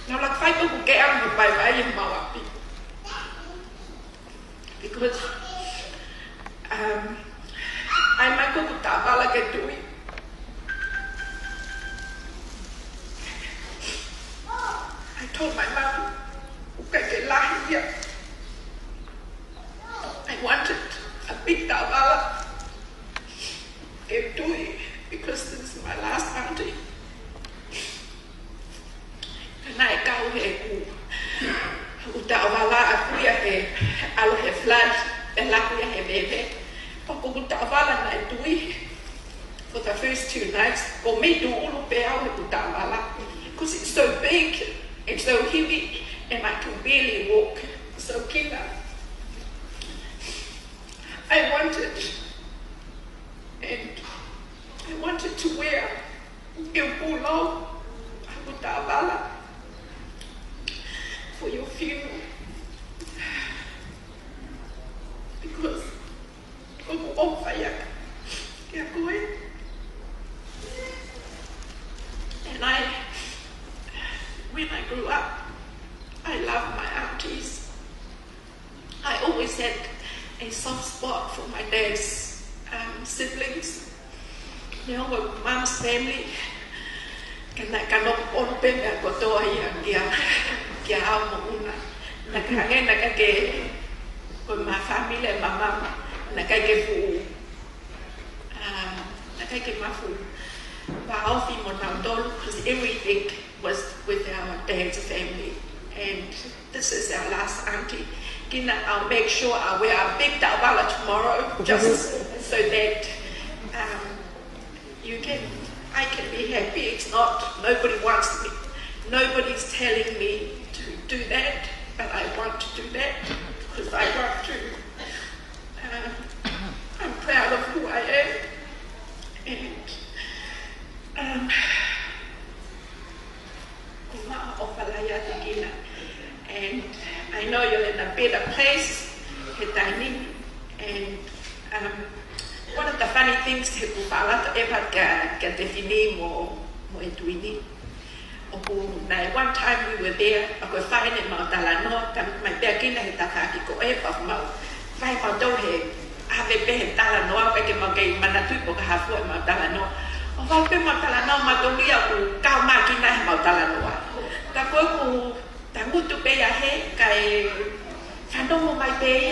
Speaker 5: Na blaki fai kuku ke am bai yang mawapi. Because I mai kuku ta bala ke tui. I told my mom uka ke lahi dia. I wanted a big tawala because this is my last auntie. And I go here ku tawala akuya he alo he flood and lakuya he bebe. Pako ku tawala na tui for the first 2 nights. Ko me do ulu pe au he ku tawala because it's so big, it's so heavy, and I can barely walk. So Kina, I wanted to wear your pulo for your funeral because and when I grew up, I loved my aunties. I always had a soft spot for my dad's siblings. You know, with mom's family, kana ono pembe kotoa ia kia au una. Na ke con my family and my mama. Na ke fu mafu. Baofi monandol because everything was with our dad's family. And this is our last auntie. Kina, I'll make sure I wear a big tawala tomorrow, just so that I can be happy. It's not, nobody wants me, nobody's telling me to do that, but I want to do that because I want to. I'm proud of who I am, and I know you're in a better place, and one of the funny things que kupala to ever ka defini mo etuini. One time we were there, ako fine in Mount Talano, my begin at Takaki ko ever Mount Fine Mount Dohe, Ave Be Talano, I can make Manatupo half what Mount Talano. Of all the Mount Talano, Matolia, who come back in Mount Talano. Taku Tamutu Bay a head, Kai Fandomo my Bay,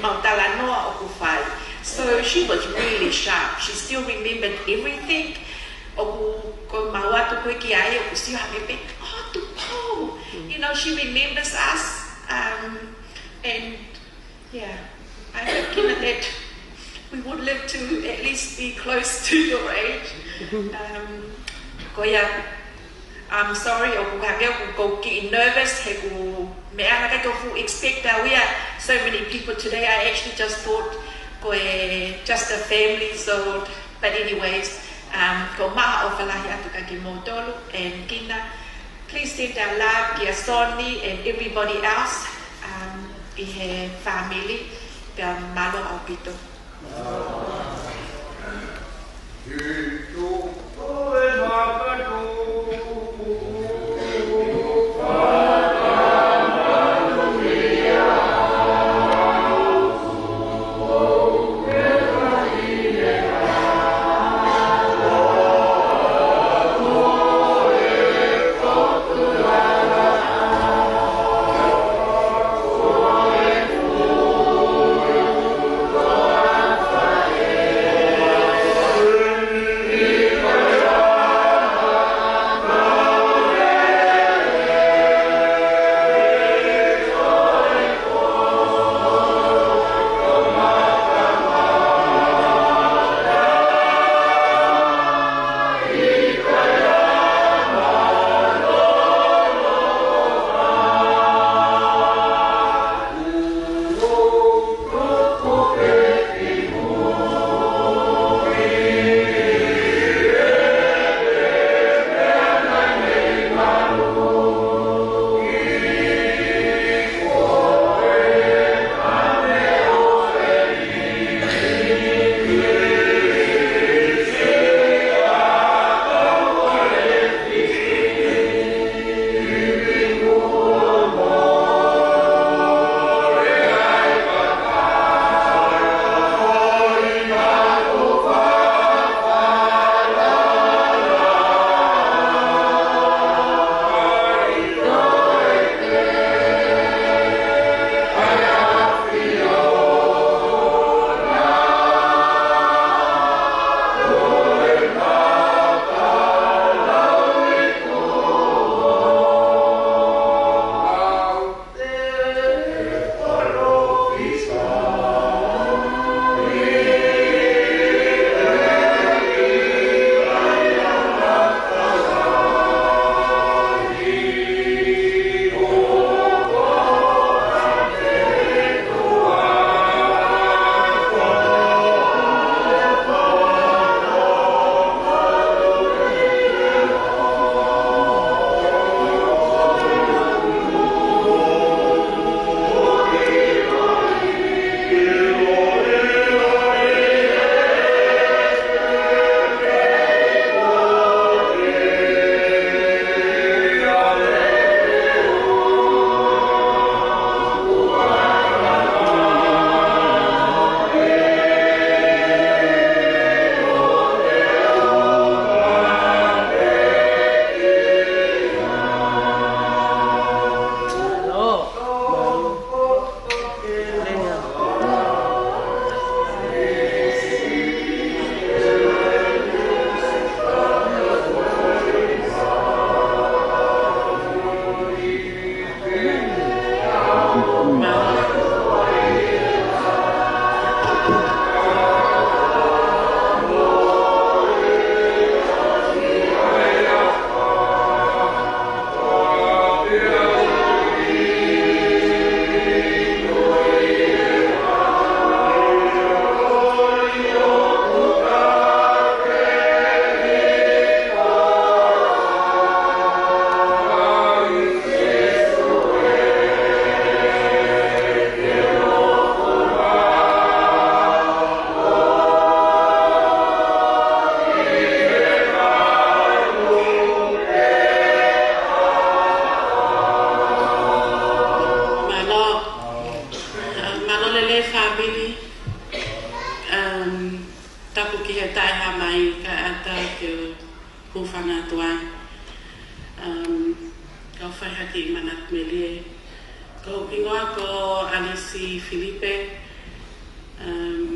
Speaker 5: Mount Talano or Kufai. So she was really sharp. She still remembered everything. you know, she remembers us. And yeah, I hope, Kina, that we would live to at least be close to your age. I'm sorry, I go get nervous. I expect that we are so many people today. I actually just thought just a family. So, but anyways, go maha o whalahi atu ka ki motolu and Kina. Please send our love, dear Sonny and everybody else. Ihe family, ka malo au pito.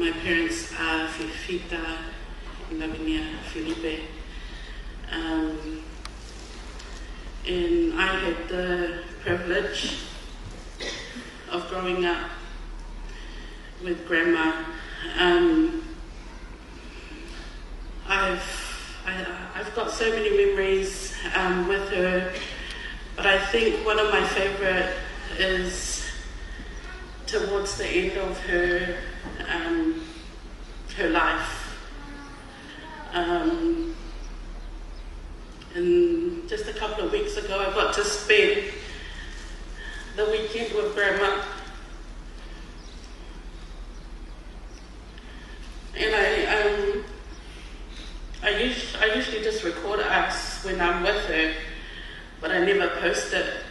Speaker 7: My parents are Fifita and Lavinia Felipe. And I had the privilege of growing up with Grandma. I've got so many memories with her, but I think one of my favorite is towards the end of her life. And just a couple of weeks ago, I got to spend the weekend with Grandma. And I usually just record us when I'm with her, but I never post it.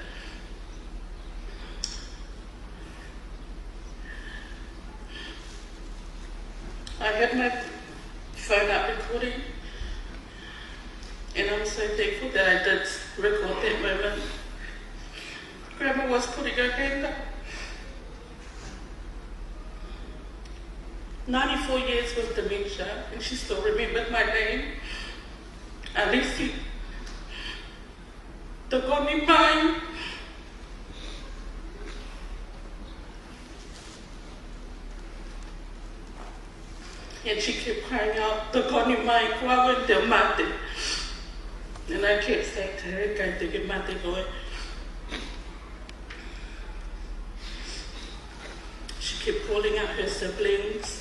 Speaker 7: I had my phone up recording, and I'm so thankful that I did record that moment. Grandma was putting her hand up. 94 years with dementia, and she still remembered my name. Alisi. Togoni Mai. And she kept crying out, Togoni Mai, Kwawen de Mate. And I kept saying to her, Kai te ke mate koe. She kept calling out her siblings.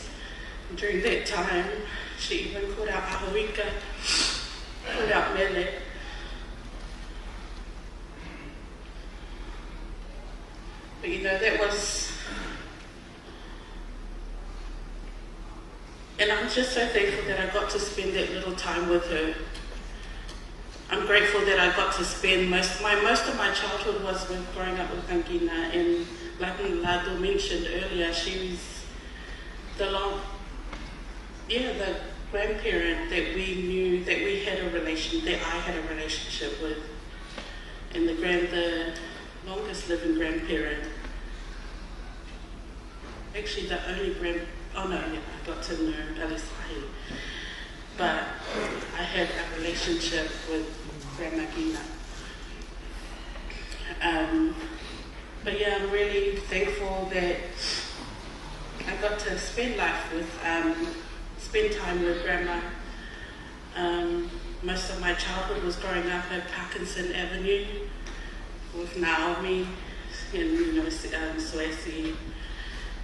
Speaker 7: During that time, she even called out Ahawika, called out Mele. But you know, that was, and I'm just so thankful that I got to spend that little time with her. I'm grateful that I got to spend most of my childhood was with growing up with Tangina, and like Lotu mentioned earlier, she was the grandparent that we knew, that we had a relation, that I had a relationship with, and the longest living grandparent. Actually, the only I got to know Alisai, but I had a relationship with Grandma Gina. But yeah, I'm really thankful that I got to spend time with Grandma. Most of my childhood was growing up at Parkinson Avenue with Naomi and Swesi,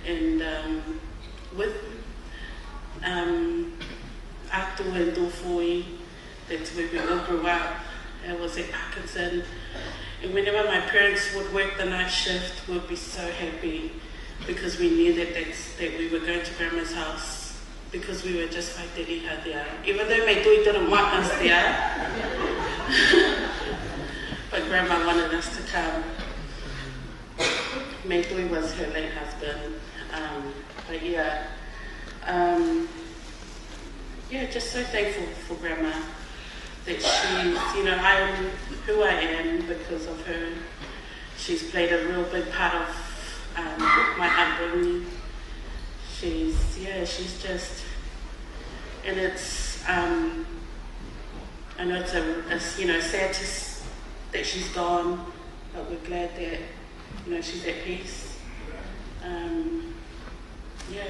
Speaker 7: and with Atu and Dofoi. That's where we all grew up. I was at Parkinson, and whenever my parents would work the night shift, we'd be so happy because we knew that we were going to Grandma's house, because we were just like Deliha there. Even though my Tui didn't want us there, but Grandma wanted us to come. My Tui was her late husband, but yeah, just so thankful for Grandma, that she's, I am who I am because of her. She's played a real big part of my upbringing. She's just, and it's, I know it's sad that she's gone, but we're glad that, she's at peace.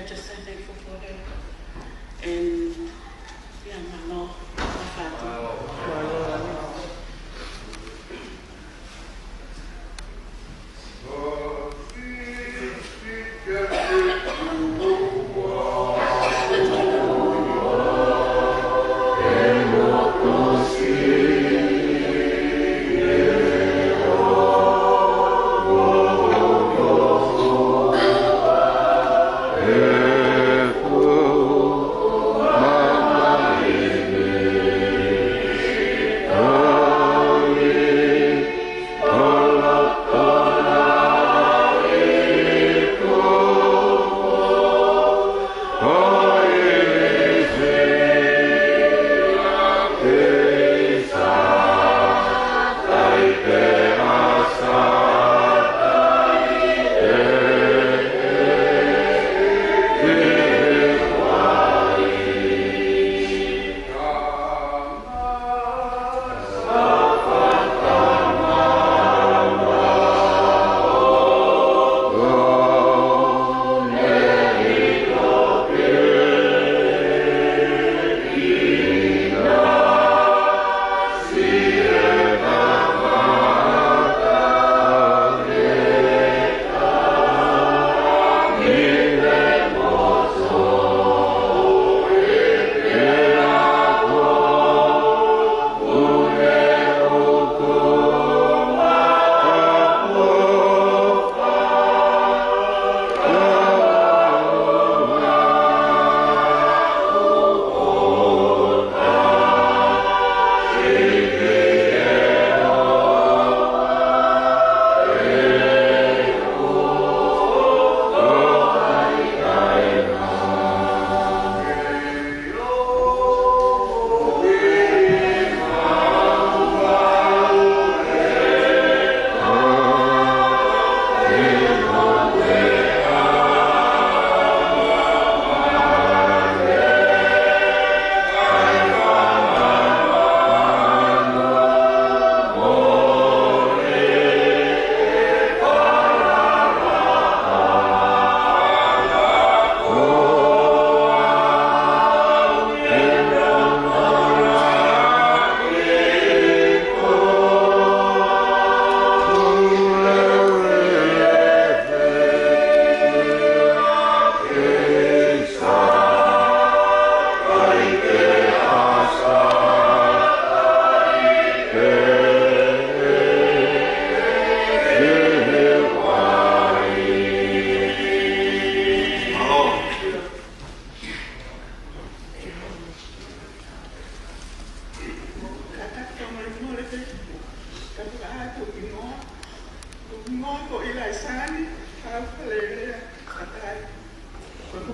Speaker 7: Just so thankful for her. And, Mano,
Speaker 8: Oh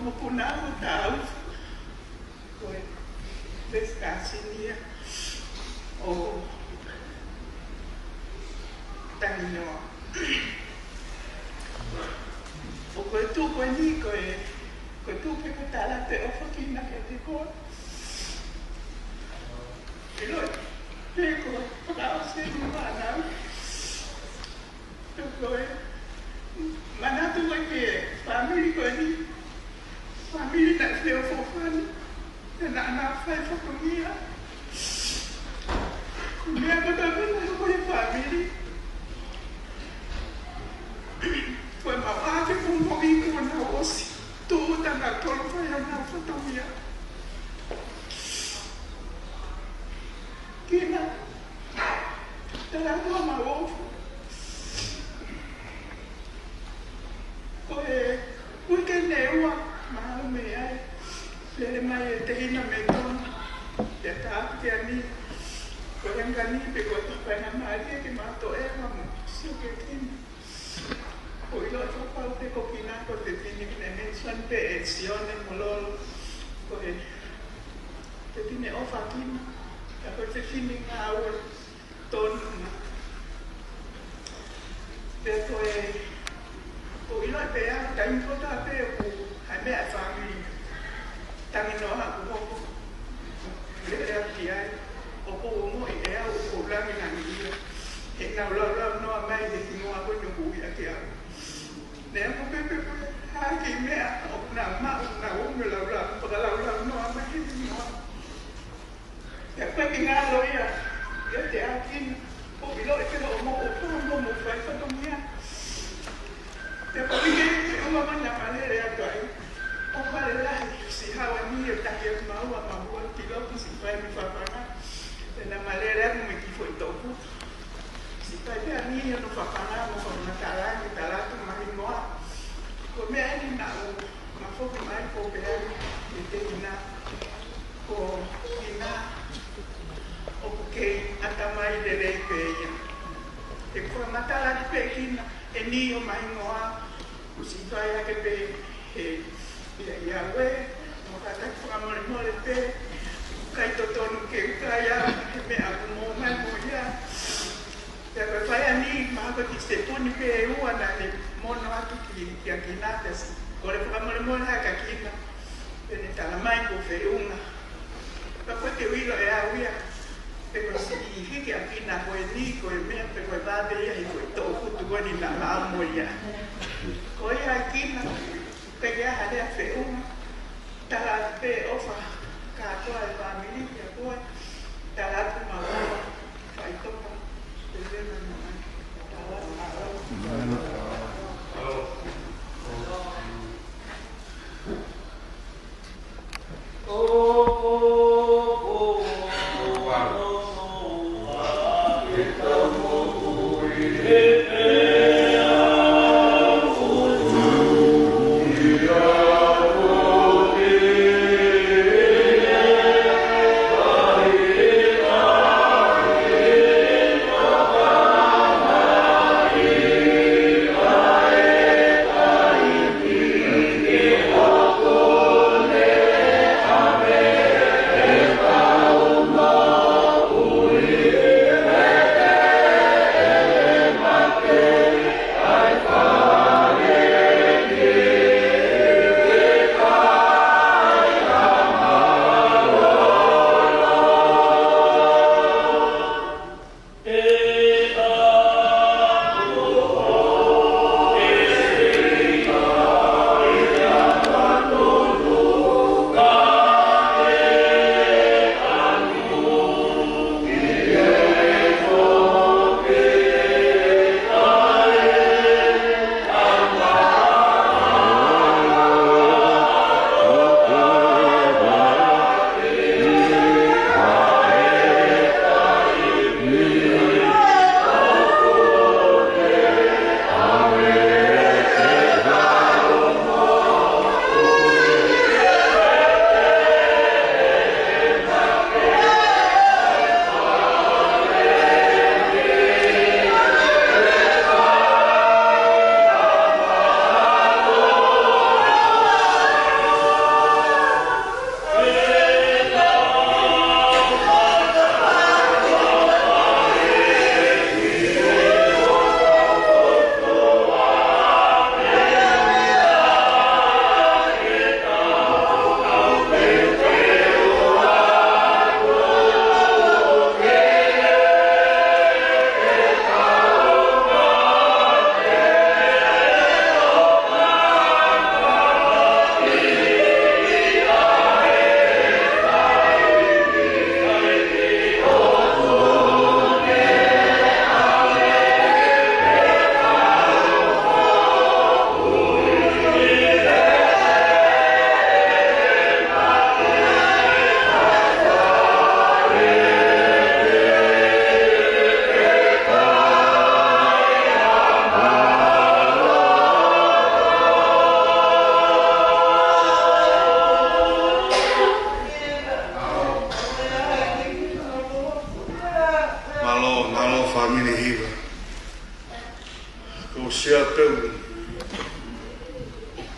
Speaker 8: como punao tau koe pescasinia o tanginoa o koe tu koe ni koe tu pe ko tala te ofakina ke te koe Eloi, peko, pakause ni manau. Koe, manatu koe ke family koe ni. Family nak feo fofani. Na fai fokomia. Kumea katabe na koe family. Koe mawake kumogi kuna osi. Tuuta na tolpa ya na fotomia. Kina, talaga maofu. Koe, weekend ewa, mahal me ai. Lele mai te hina me tona. Te taati ani. Koe ngani pe koe tapana maria ki mato ewa mo. Sio ke kina. Koe lo topau te kokina ko te tini kine mensuan pe e sione mololo. Koe, te tine ofa kina. Ako te whini ngā ua tōnuna. Pea koe, ko ilo e pea, taimi kota a pea ku hai mea e whāmiri. Tangi noa ku hoko. Lea ki ai. O ko o mo i ea o ko langi nani ia. He nau lau noa mai de ki noa koe no hui a ki au. Nea ko pepe koe, haki mea, o nā mau, nā unga lau, paka lau noa mai he noa. Ya koe ki ngā loia, ia te akin, o ilo e kera o mo o tōngo mo whai whatomia. Te pawike e ua mana malere atu ai, o mare lahi, si hawa ni e tahi atu maua mahua ki lotu si whai mi whapanga. E na malere atu me ki fwoi tōku. Si whai pia ni e no whapanga mo whamatarani, talatu mahi noa. Ko mea ni na o, ma whoki mai ko pea ni te ina, ko ina, o kei atamai de rei peia. E kua matala di pekina, e ni o mai ngoa, usi whai ake pe, he ia ue, mo katai whamore more pe, kai totonu ke ukaya, he mea kumo mai mo ia. Pea koe whai ani, mahako ki se puni pe e ua na he mono atu ki a kinatas. Kore whamore more haka kina, pene tala mai ko whe unga. Ka koe te uilo e a uia, pero si hiki a kina koe ni koe mea pe koe vāte ia hi koe tō kutu koe ni nā amo ia. Koe a kina, pe kia harea whiunga, tala pe ofa kātoa e whamili kia koe, tala atu maua, whai toka, te rena nā, tala atu.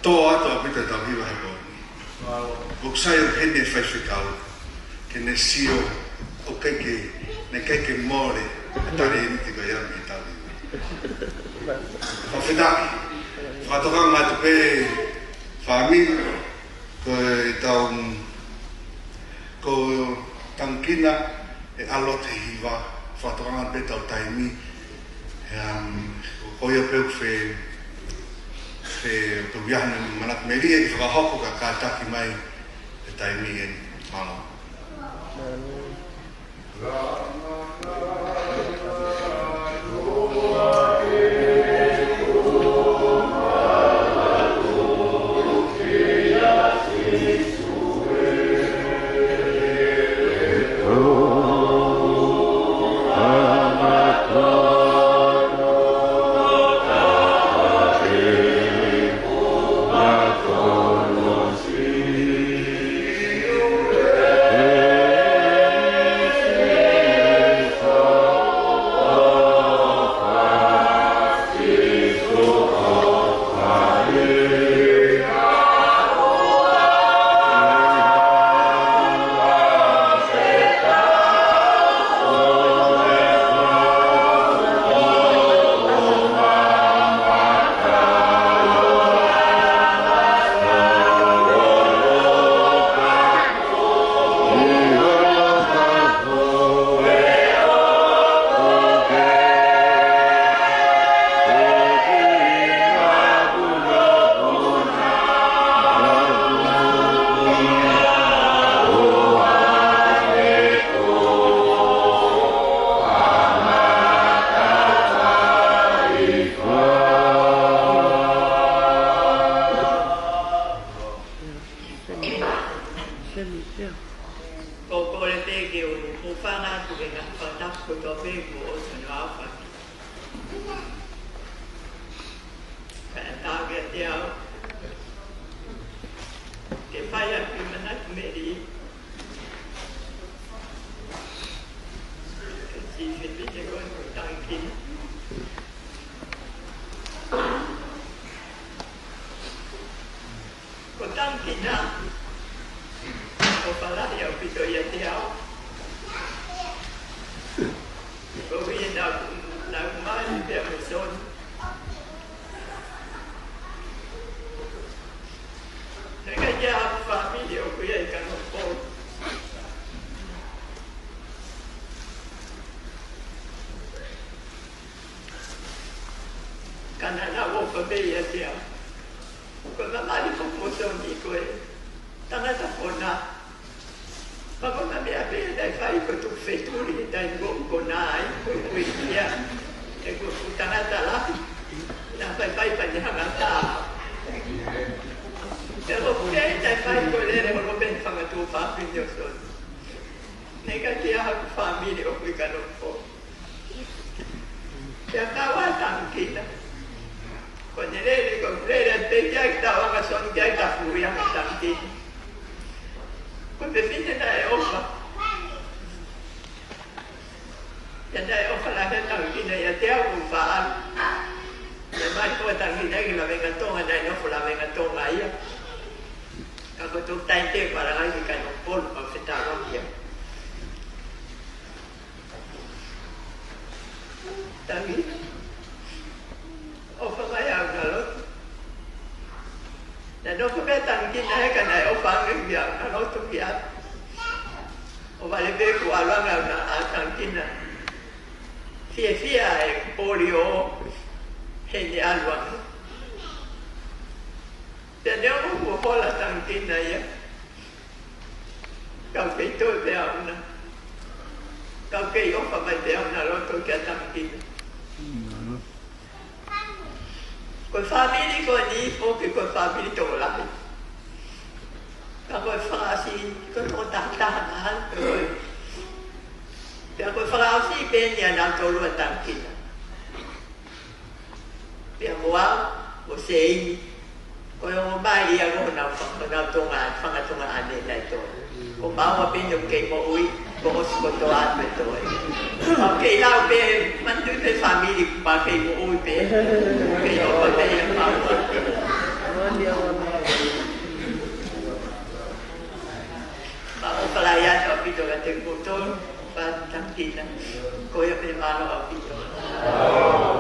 Speaker 2: Tō ato a pita tau hiwa he kōni. Buksai o hene whaiwhikau, ke ne sio o keike, ne keike mōre, a tari e niti ko iami e tau hiwa. Whawhinaki, whatokanga atu pē whamiri, ko e tau, ko Tangikina e alote hiwa, whatokanga pē tau taimi, ko ia peu pe viahana manak meria i whakahoko ka kātaki mai e taimi e malo.
Speaker 8: Family, te kotor, pa Tangikina. Koia pe malo a pito.
Speaker 3: Oh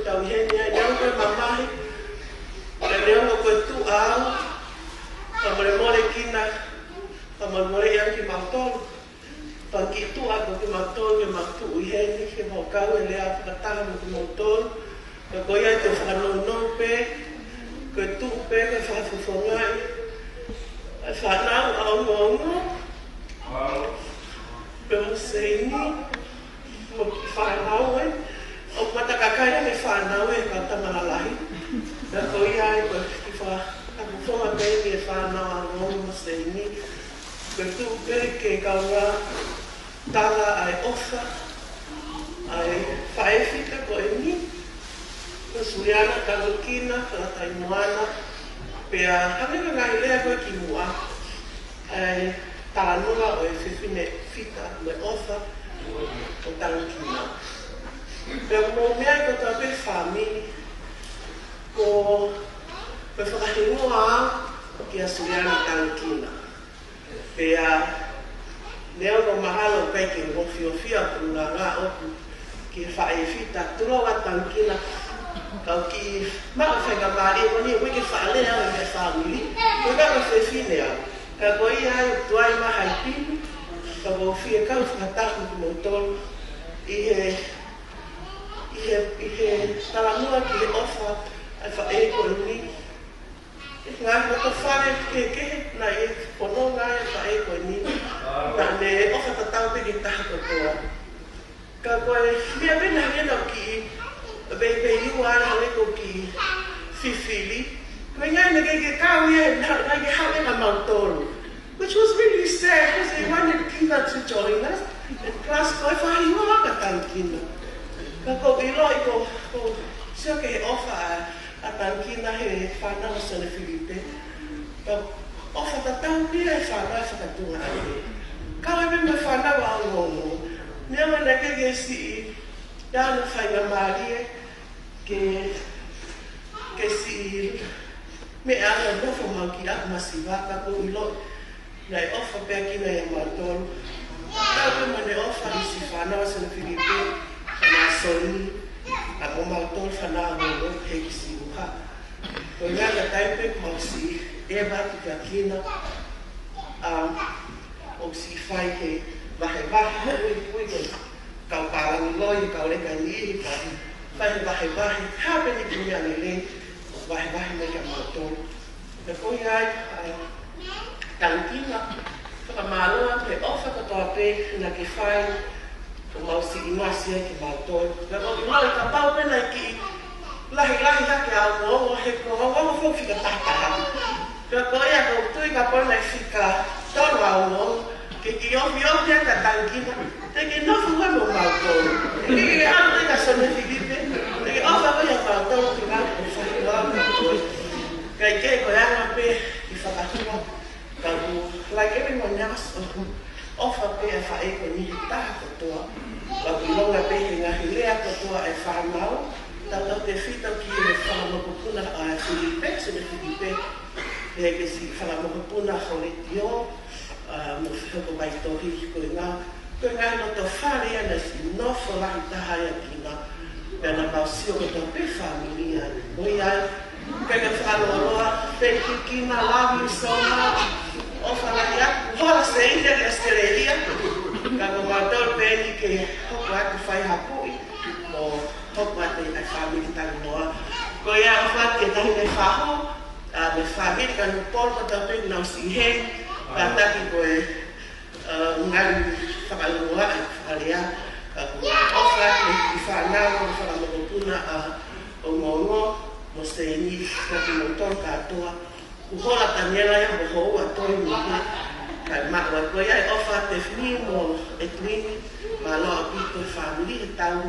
Speaker 8: tau heni ai nau koe mamahi. E leongo koe tu au. Pa mole kina. Pa mole iau ki mautolu. Pa ki tu ako ki mautolu e mautu i heni. Ke maukau e lea whakataha mo ki mautolu. Ka koe ai te whakanono pe. Koe tu pe koe whakafufongai. E whanau au ngongo. Pe mo seini. Mo ki whanau e. O matakakai me whanau e ka tamaralahi. Ka koe ai koe ki whakafufonga pe me whanau au ngongo mo seini. Koe tu pe ke kaura tala ai ofa. Ai whaewhita koe ni. Koe Suliana Tangikina Lataimoana. Pea hameka ngai lea koe ki mua. Ai talanua o e whiwhine whita me ofa o Tangikina. Pea mo mea ko ta pe famili. Ko pe whakahingoa ki a Suliana Tangikina. Pea leo no mahalo pe ki ngofio-fia ku ngā oku ki whaewhita turoa Tangikina. Kau ki maa whenga maari e wani e wiki whaalea o me famili. Koe kaka whiwhine au. Ka koe ia ai tuai maha i pinu. Ka wo whia kau whakataku ki mautolu. I he talanua ki he ofa ai whae koe ni. Ngā mato whare ke na e pono ngā e whae koe ni. Ka ne ofa tatau pe ki taha kotoa. Ka koe mea pena hena ki Bebe you are a ki fifili. When I get down here, like having a mountain, which was really sad because they wanted Kina to join us. And plus, if I walk at Tankina, Kako Iloiko, so okay, offer at Tankina, he found us in the Philippines. Offer the town here, I found out for the two. Can't remember found out how long. Never like I see. Dano whainga Marie ke si me ana nofo mauki a masiwaka ko ilo nei ofa pe ki nei mautolu. Ka pe mane ofa i si whanau sa na Filipe na soni a o mautolu whanau no he ki si uha. Ko ngā ka taipe mau si e batu ka kina o si whai he wahe ui kau palangi loi, kau leka ni, wahi wahi, hapeni ki ane le, wahi me ka mautolu. Ka koe ai, Tangikina, whakamaloa pe ofa katoa pe, na ke whai, o mausi ingasia ki mautolu. Ka koe loi, ka pau pena ki lahi hake au ngō, he ko ngō whoki ka tahtaha. Ka koe a kau tui ka pona i whika tonu au ngō, ke ki ofi a ka Tangikina. Te ke nofu wa mo mautolu. Te ke anu te ka sone Filipe. Te ke ofa koe a mautolu ki ngā ko whahiwa mautolu. Kai ke koe anga pe i whakatua. Ka ku, like everyone else, ofa pe a whae ko ni taha kotoa. Ka ku longa pe he ngahi lea kotoa e whanau. Tātou te whitau ki e whanamokopuna a Filipe, sone Filipe. He ke si whanamokopuna hore tio. Mo whihoko mai tohi koe ngā. Koe ngai no te whare ana si nofo lahi taha ia kina. Pea na mausio ko te pe familia. Moi ai, koe ka whanoroa, pe kina, love you so much. Ofa lahi aku, hola se india ki Australia. Ka ko mātou pe ni ke hoko atu whai hapui. Mo hoko atu ai familia tangi noa. Koe ia ofa ke tahi nei whaho. Me familia ka no polko te pe nau si hei. Ka taki koe ngai whakalua e whakalea ofa e i whanau o whakamokopuna o ngongo mo seini kati motor katoa kuhola taniela ia mo hou a toi muhi kai makwa koe ai ofa te fni mo e tuini ma loa pito family e tau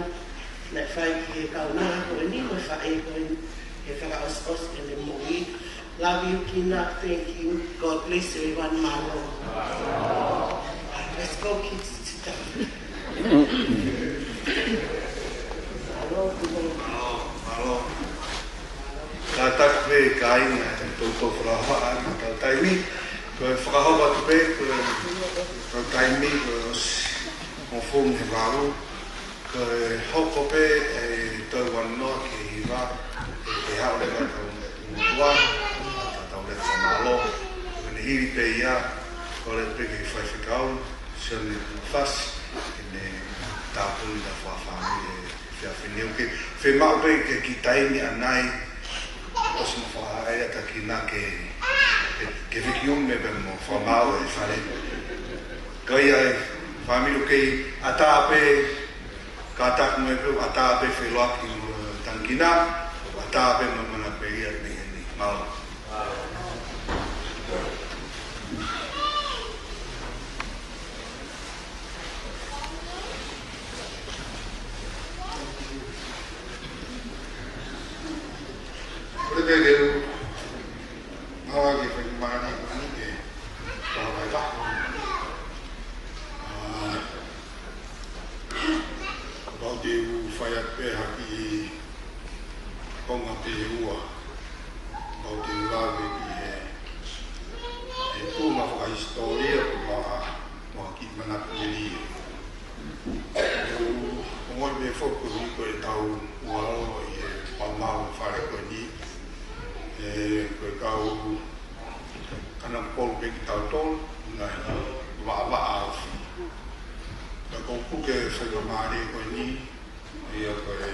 Speaker 8: na whai ki he kaunanga koe ni mo whae koe he whakaos e le mohi. Love you, Kina. Thank you. God bless everyone. Malo. Let's go, kids. Sit down. Malo.
Speaker 2: Ka taku pe ka inga e tōtou whakahoa ana tau taimi. Koe whakahoa tu pe, koe tau taimi, koe o whom he waru. Koe hoko pe e tau wanoa ke hiwa ke hao le ka tau mutua ka tau le whamalo kene hiri pe ia ko le peke whaiwhikau sione fasi kene tāpuni na whawhamili whia wheneu ke whemau pe ke ki taini anai o sima whahaea ta ki nā ke whikiume pe mo whamau e whare kai ai whamilo kei atape katak me pe atape wheloaki Tangikina atape mamana pe ia ni mau Ore ke mawa ke whakimani kani ke whawai wako. Kau te u whaiat pe haki konga te ua. Kau te u lawe ki he tūna whaka historia ko maha ki manaka meri. Ngoi me whoku hiko e tau uarono i he pamau whare koe ni. Koe kau kana polu pe ki tau tolu, ngai waa au. Ka kau puke whakamare koe ni, ia koe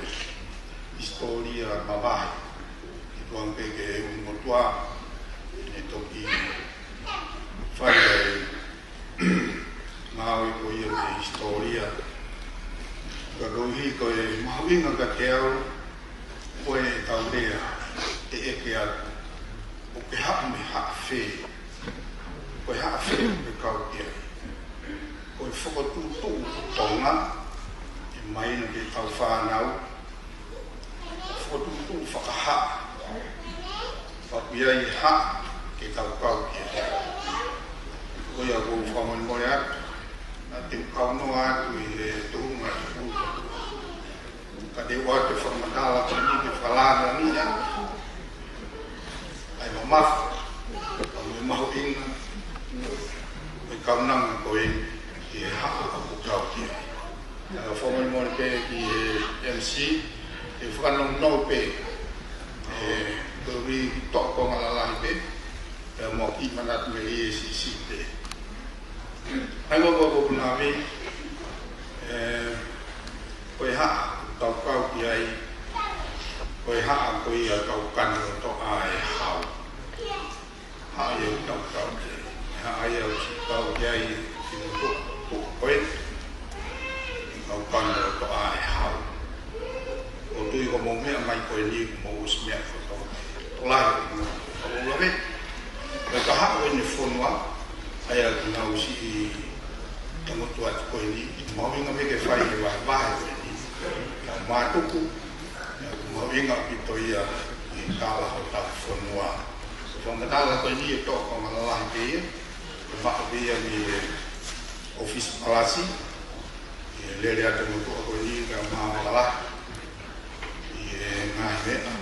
Speaker 2: historia mawahi. I tuang pe ke ungotua, e toki whai ngāwi ko ia me historia. Ka kau hi koe mahawinga ka te au, koe tau rea. Te eke atu, o ke hapa me haa whē, koe haa whē me kau kia. Koe whakatūtū tonga, e maina ke tau whānau, whakatūtū whakaha, whakuia i haa ke tau kau kia. Koe a kou whamani more atu, na te kaunoa atu i he tuhunga i puta. Ka te wate whamatala ka ni te whalana ni atu. Ai mamafu, ka me mahu inga, me kaunanga koe ki e haa aku kau kia. Ka whamani mone pe ki e MC, e whakanong nau pe, e kuri toko ngalalahi pe, e mo ki manat me e si pe. Ai mo ko punami, koe haa kau kau ki ai, koe haa koe ia kau kanu to ai hau. Haa ia kau kau ki, haa ia si kau ki ai ki mutu koe, kau kanu to ai hau. O tui ko mo mea mai koe ni ko mo usmea koto. Tolai ko mo lawe, koe ka haa koe ni whonua, ai a ki ngau si i tamutu atu koe ni, i mawinga me ke whai e wae wae koe ni. Ia mātuku, ia mawinga pito ia i kāla ho tau whonua. Whangatala koe ni e tōko malalahi pe ia, e maka pe ia ni office palasi, i lere atu mutu a koe ni ka maa malalahi, i ngai mea,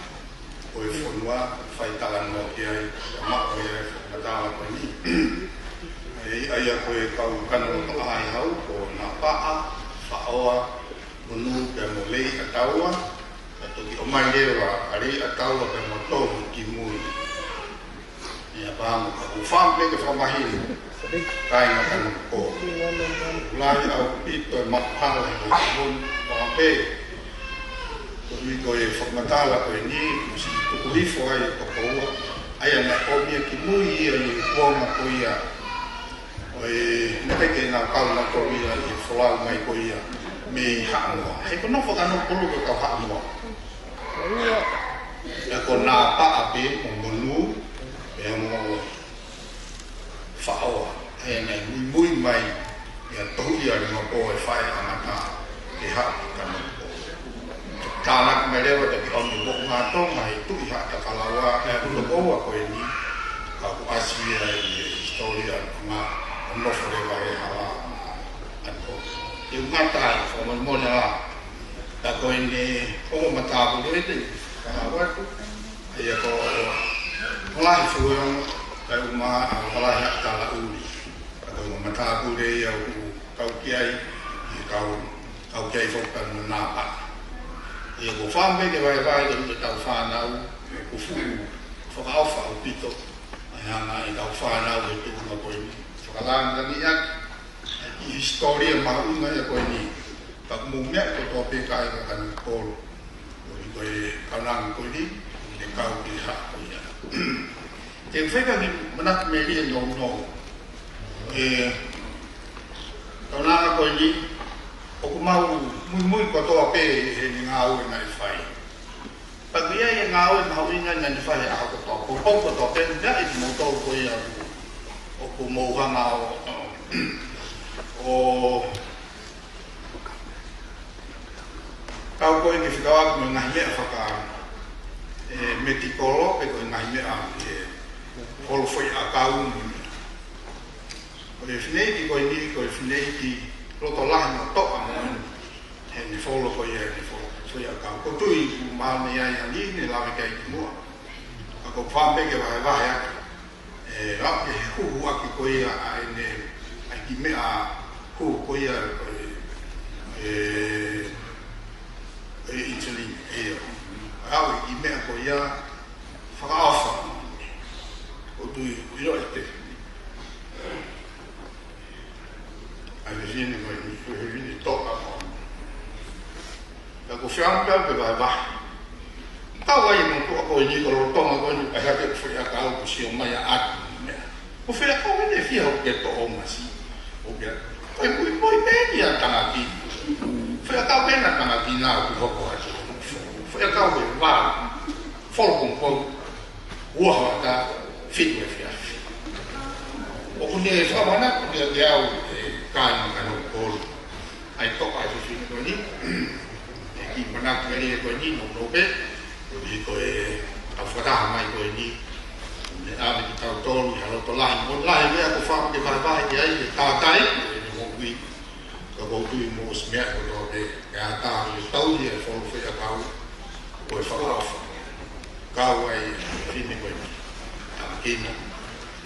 Speaker 2: koe whonua, whai tala noa ki ai, ka maka ia e whangatala koe ni. Aia koe kau kanoto ai hau, ko nā paa, whaoa, munu pe mo lei ataua, ka toki o mai lewa, ari ataua pe mo tōru ki mui. Ia pāmu ka uwham pe ke whamahiri, kai ngā kanu ko. Ulai au pito e makapala e koe kumon, whampe. Kuri koe whakmatala koe ni, musi tukulifo ai e tokoua, aia ngā omia ki mui ia ni kuonga ko ia. Oe neke ke nā kau nā kau ia i whalau mai ko ia me haa mua. Hei ko nofo ka no pulu ka kau haa mua. E ko nā paa pe mo monu, e mo whaoa. E ngai mui mai, e tohu ia ni mo ko e whae angata e haa ka no po. Tānak me lewa te ki oni mo ngā tonga e tui haa ta kalawa e ulo koua ko e ni. Ka ku asia i historia ngā no fore vai hala anko e ngata fo mo mona ta ko ni o mata bu le te ka wa tu ai ko lai fu yo ka uma hala ya ta la uli ka ko mata bu le ya u ka ki ai ki ka kiai fo ka na pa e ko whambe ke vai ke te tau whanau, ko fuku, whakaofa o pito, ai hanga e tau whanau e tūna koe ni. Whakalanga ni aki, i historia maunga e koe ni, pak mou mea ko tō pēkai ka kanu kōro, i koe kaunanga koe ni, i te kau ki haka koe ia. Te wheka ki manaki me ria no, kaunanga koe ni, o ku mau mui ko toa pē he ni ngā ue nai whai. Paki ia e ngā ue mau inga nai whai a ko toa. Ko poko toa pē, mea i mo tau ko ia o ku mouhanga o kau koe ki whikau aku me ngahi mea whaka me tikolo, pe koe ngahi mea holo whai a kau koe whinei ki koe ni, koe whinei ki roto lahi no toka mo he ni wholo koe ia ni wholo whai a kau. Ko tui ku maone ai ani ni lawe kai ki mua. A ko whampeke wahe aki. Rapi he huhu aki koe ia a ene ai ki mea huhu koe ia insulin e au i mea koe ia whakaawha. Ko tui iro e te. Ai me fine koe ni koe he fine toka mo. Ka ko whiampea pe vai vahe. Tau ai mo tua koe ni koro tonga koe ni kai hake whai a kau ko si o mai a atu mea. Ko whia koe ne whia o ke to o masi. O ke koe mui pēni a tangaki. Whia kau pēna tangaki nā o ku hoko atu. Whia kau e wā. Wholokong kou. Uaha ta whitu e whia. O ku ne e whamana ku ne te au kai mga no kōru. Ai toka ai whitu koe ni. E ki manaki meri e koe ni no nope. Koe koe au whakaha mai koe ni. Ne ame ki tau tōru i haloto lahi. Mo lahi mea ko whama ke whaiwahi ki ai e tātai. E ni mokui. Ka koutui mo smea ko tō te ke a tāru i tau i e wholo whea kau. Koe whakawha. Kau ai whine koe ni. Tākina.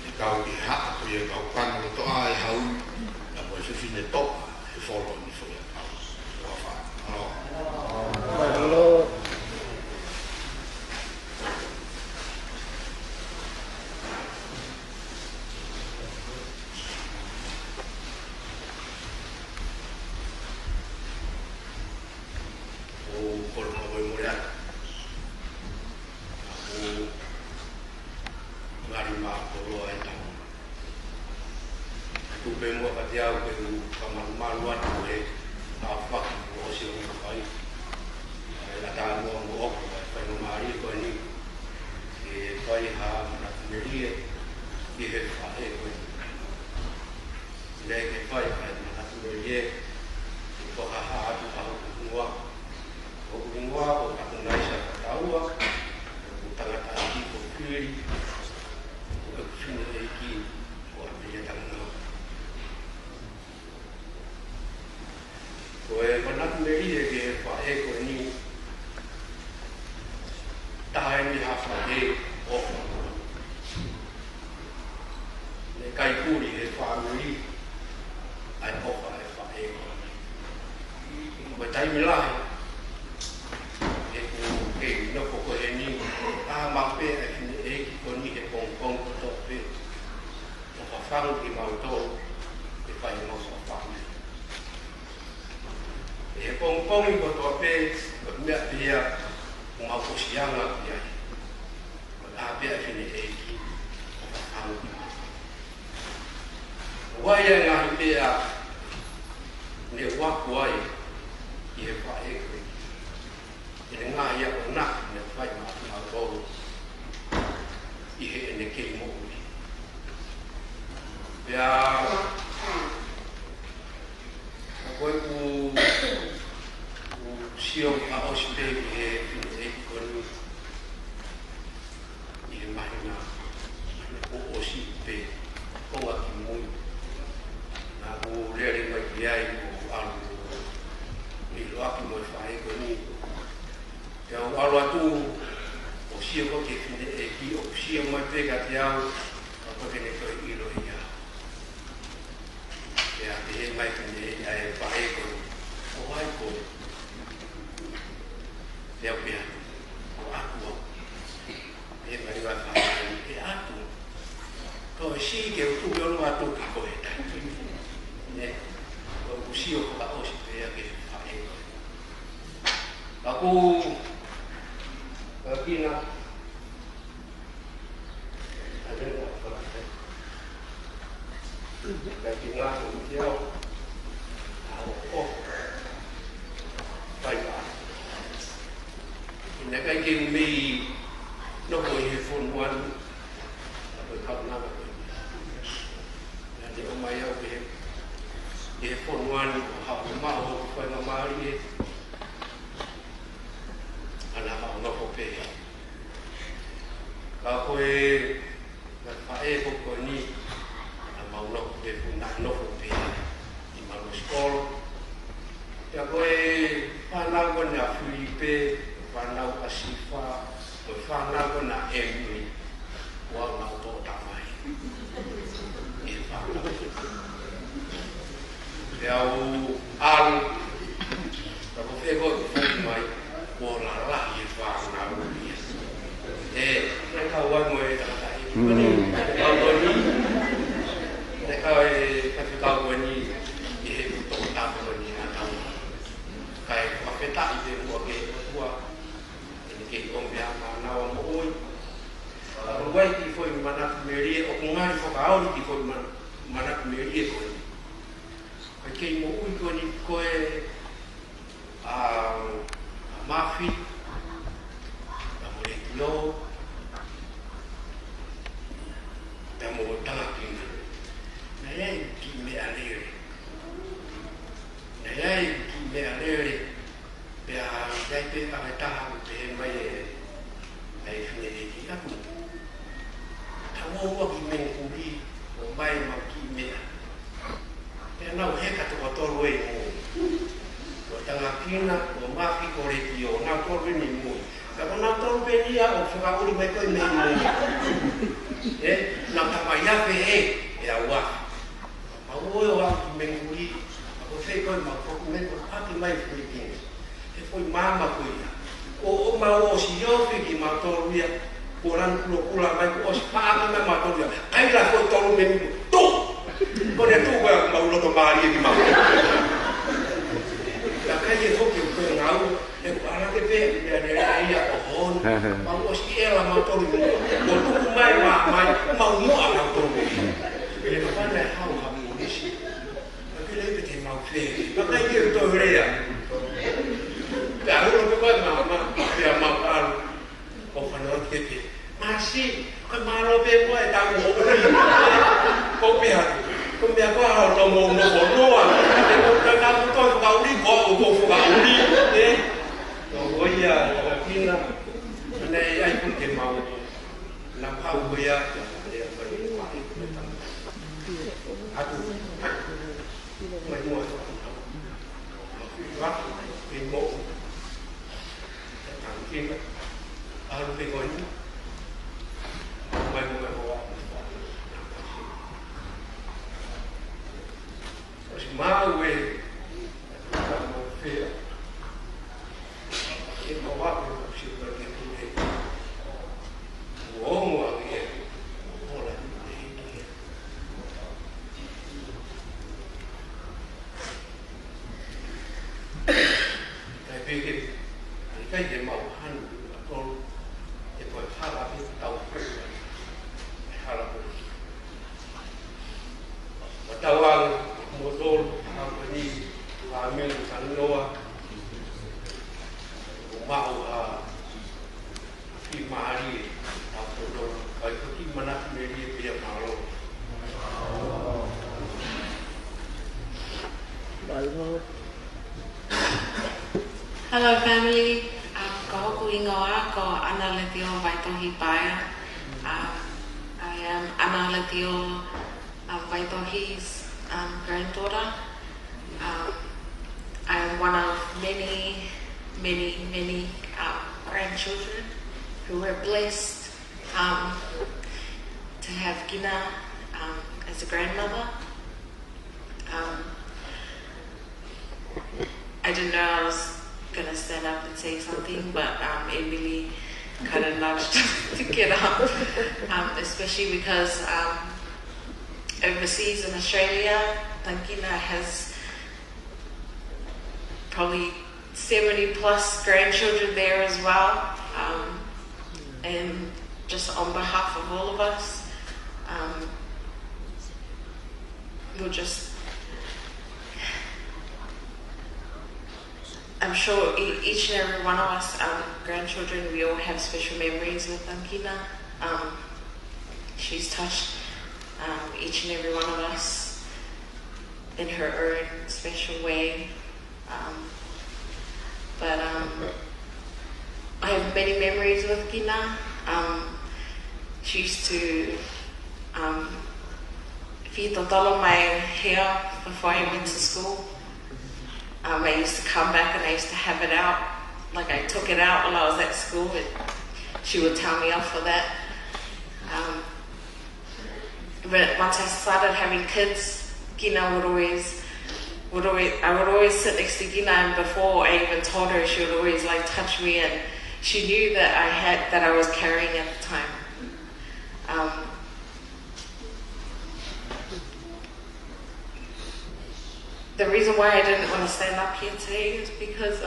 Speaker 2: E kau ki haka koe e kau kanu o toa e hau. Na koe whine toka e wholo ni whea kau. Whawha. Hello.
Speaker 6: Leo pia aku e mai vai fa e aku ko si ke tu yo lo atu ki ko eta ne ko si o ka o si pe ke fa e aku kina ada apa kina dia oh baik Nè cái kim mi nó hồi phun quan rồi không nào thì ông mày ông về phun quan họ mau phải mau đi anh họ nó không về và coi là phải không coi ni mau nó về phun nặng nó không về thì mau nó school ya coi panau con nhà Philippe panau asifa panau con nhà Emily qua nào to tamai theo an và có thể gọi phong mai qua là lại vàng nào để cái câu quan người ta thấy câu nói để cái câu quan gì để tổ tam quan gì nào cái phải tại vì một cái tua cái công việc mà nào mỗi quay thì phải mà nạp meri ở công an phải cáo thì phải mà nạp meri rồi cái mỗi cái này coi mafi là một cái lô là một tăng kinh này kỹ mẹ này này kỹ mẹ này bây giờ bây giờ ta về mấy cái này thì các bạn thằng ông có kỹ mình cũng đi rồi bay mà kỹ mẹ cái nào hết cả tụi tôi rồi rồi tăng kinh là rồi mà khi có đi nhiều nào tôi với mình mùi các bạn nào tôi với đi ở phố cao đi mấy cái mình mùi đấy nào thằng mày ra về ya wa mà ôi wa mình cũng đi có thể coi mà có mình có phát thì mấy cái gì cái phôi má mà quỷ ô mà ô xí yo cái mà tôi biết cô lan cô là mấy cô xí phá cái mà tôi biết cái là tôi mình tu con này tu vào mà nó tao bà đi mà là cái gì không chịu cười ngáo để bà nó cái về để ai ya hồn mà ô xí là mà tôi một lúc mai mà màu nhọ nào tôi để nó này hao hầm một xí cái lấy cái tiền màu phê nó cái gì tôi đây à cả lúc cái mà bây màu ăn không phải nói cái gì masih cái mà nó về qua tao ngủ đi không biết có họ nó mồm nó bỏ nó à để nó tao tôi vào đi vào đi thế rồi bây giờ khi là này anh cũng tiền màu làm không bây giờ để phải aku mày mua bắt pin bộ thằng kia lúc pin gọi mày mua bộ mà về một phía cái bộ bát của sự vật này cũng thế của mọi người họ là tại vì cái gì màu hành con thì phải pha ra cái tàu pha ra và tàu ăn một đôi làm cái gì là mình sẵn lúa màu khi mà đi học rồi phải có cái mà nát mình đi bây giờ màu rồi
Speaker 7: Hello family, ko hoku ingoa ko Ana Letio Vaitohi Paia. I am Ana Letio Vaitohi's granddaughter. I am one of many grandchildren who were blessed to have Gina as a grandmother. I didn't know I was gonna stand up and say something, but Emily kind of nudged to get up, especially because overseas in Australia, Tangikina has probably 70 plus grandchildren there as well, and just on behalf of all of us, we'll just, I'm sure each and every one of us, grandchildren, we all have special memories with Tangikina. She's touched each and every one of us in her own special way. But I have many memories with Kina. She used to whitotolo my hair before I went to school. I used to come back and I used to have it out. Like I took it out while I was at school and she would tell me off for that. But once I started having kids, Kina I would always sit next to Kina, and before I even told her, she would always like touch me, and she knew that I was carrying at the time. The reason why I didn't want to stand up here today is because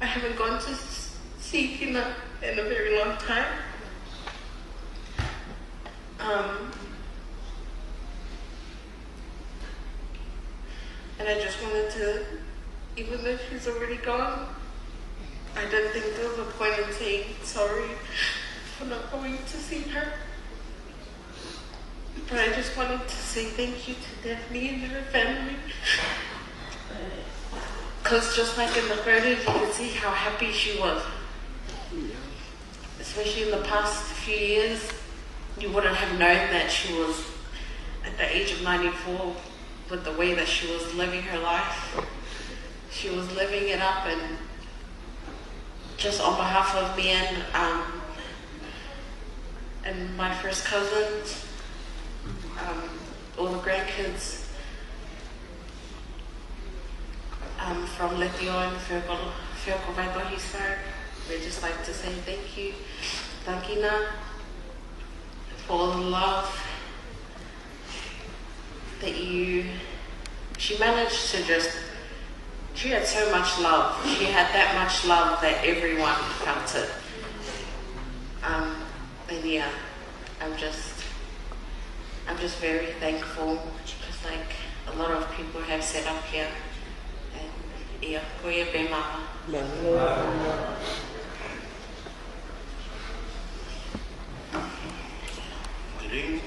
Speaker 7: I haven't gone to see Kina in a very long time. And I just wanted to, even though she's already gone, I didn't think there was a point in saying sorry for not going to see her. But I just wanted to say thank you to Daphne and her family. Because just like in the photos, you can see how happy she was. Especially in the past few years, you wouldn't have known that she was at the age of 94 with the way that she was living her life. She was living it up, and just on behalf of me and my first cousins, all the grandkids, from Letio and Whioko Vaikohiso, we'd just like to say thank you, Tangikina, for all the love that she managed to she had so much love. She had that much love that everyone felt it. And yeah, I'm just very thankful, just like a lot of people have said up here. And yeah, koia pe mama.
Speaker 2: Good evening.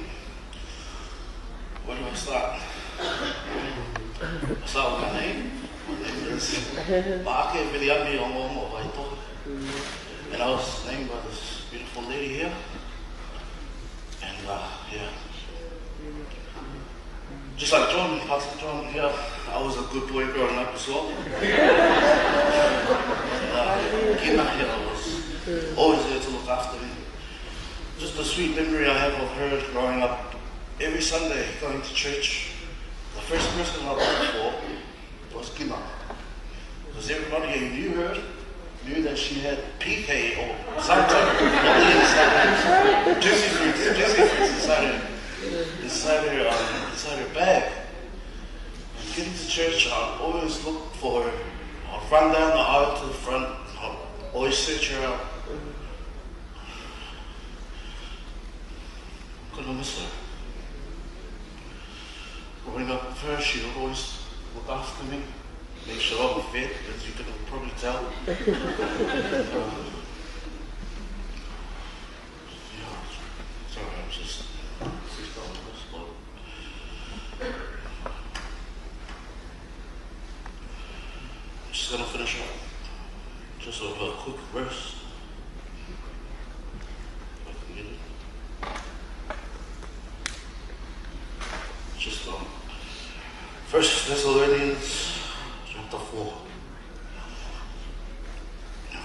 Speaker 2: Where do I start? I start with my name. My name is Maake Viliami Ongomo Vaito. And I was named by this beautiful lady here. And yeah. Just like John, Pastor John here, I was a good boy growing up as well. Kina here was always there to look after me. Just a sweet memory I have of her growing up. Every Sunday going to church, the first person I worked for was Kina. Because everybody who knew her knew that she had PK or some type of juicy fruits inside her bag. And getting to church, I'd always look for her. I'd run down the aisle to the front, I'd always search her out. Couldn't miss her. Growing up with her, she would always look after me, make sure I was fed, as you can probably tell. Sorry, I'm just freestyling this, but I'm just gonna finish up just with a quick verse. If I can get it. Just 1 Thessalonians chapter 4,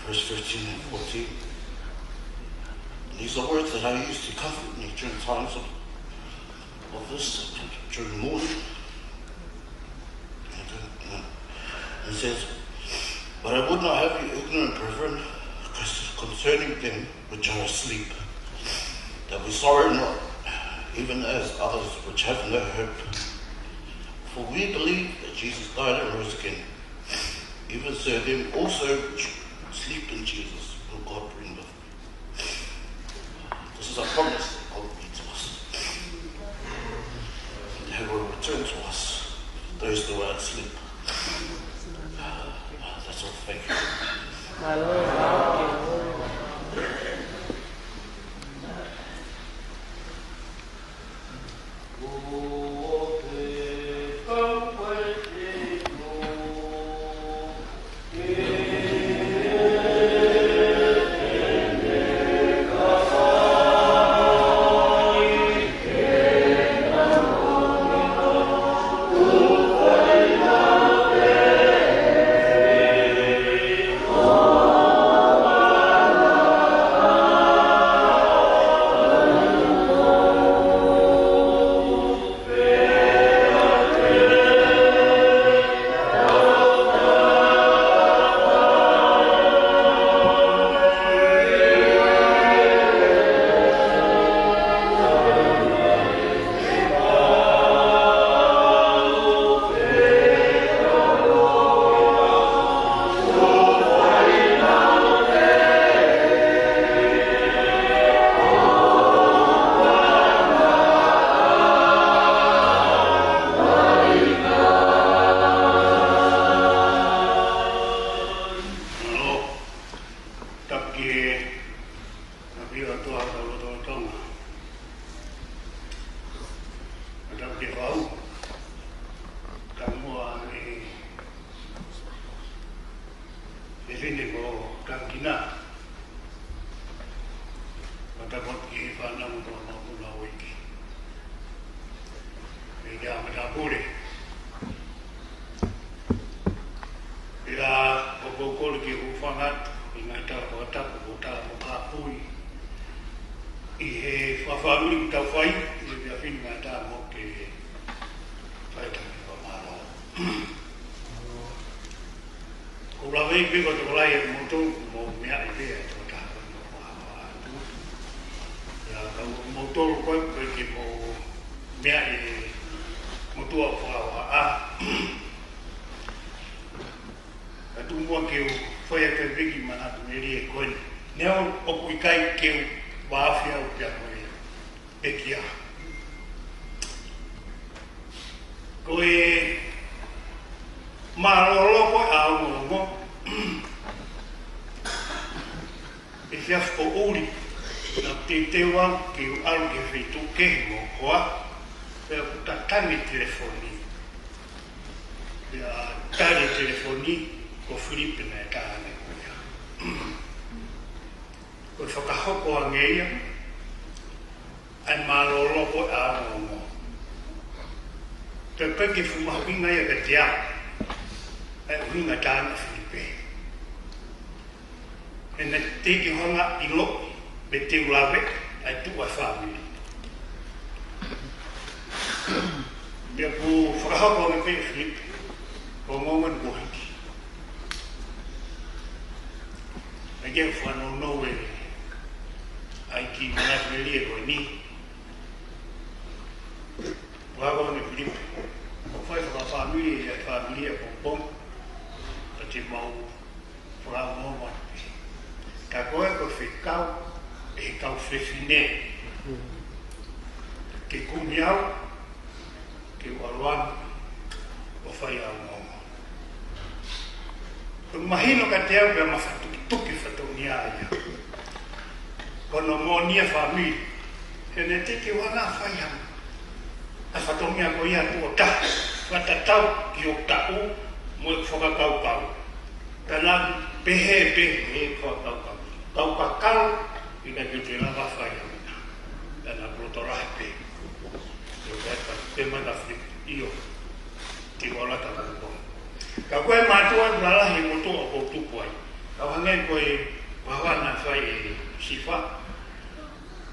Speaker 2: verse 13 and 14. These are words that I use to comfort me during times of
Speaker 9: of this during the morning. It says, "But I would not have you ignorant, brethren, concerning them which are asleep, that we sorrow not, even as others which have no hope. For we believe that Jesus died and rose again. Even so, them also which sleep in Jesus will God bring with him." This is a promise that God made to us. And he will return to us, those who are asleep. That's all. Thank you.
Speaker 10: My Lord, thank you.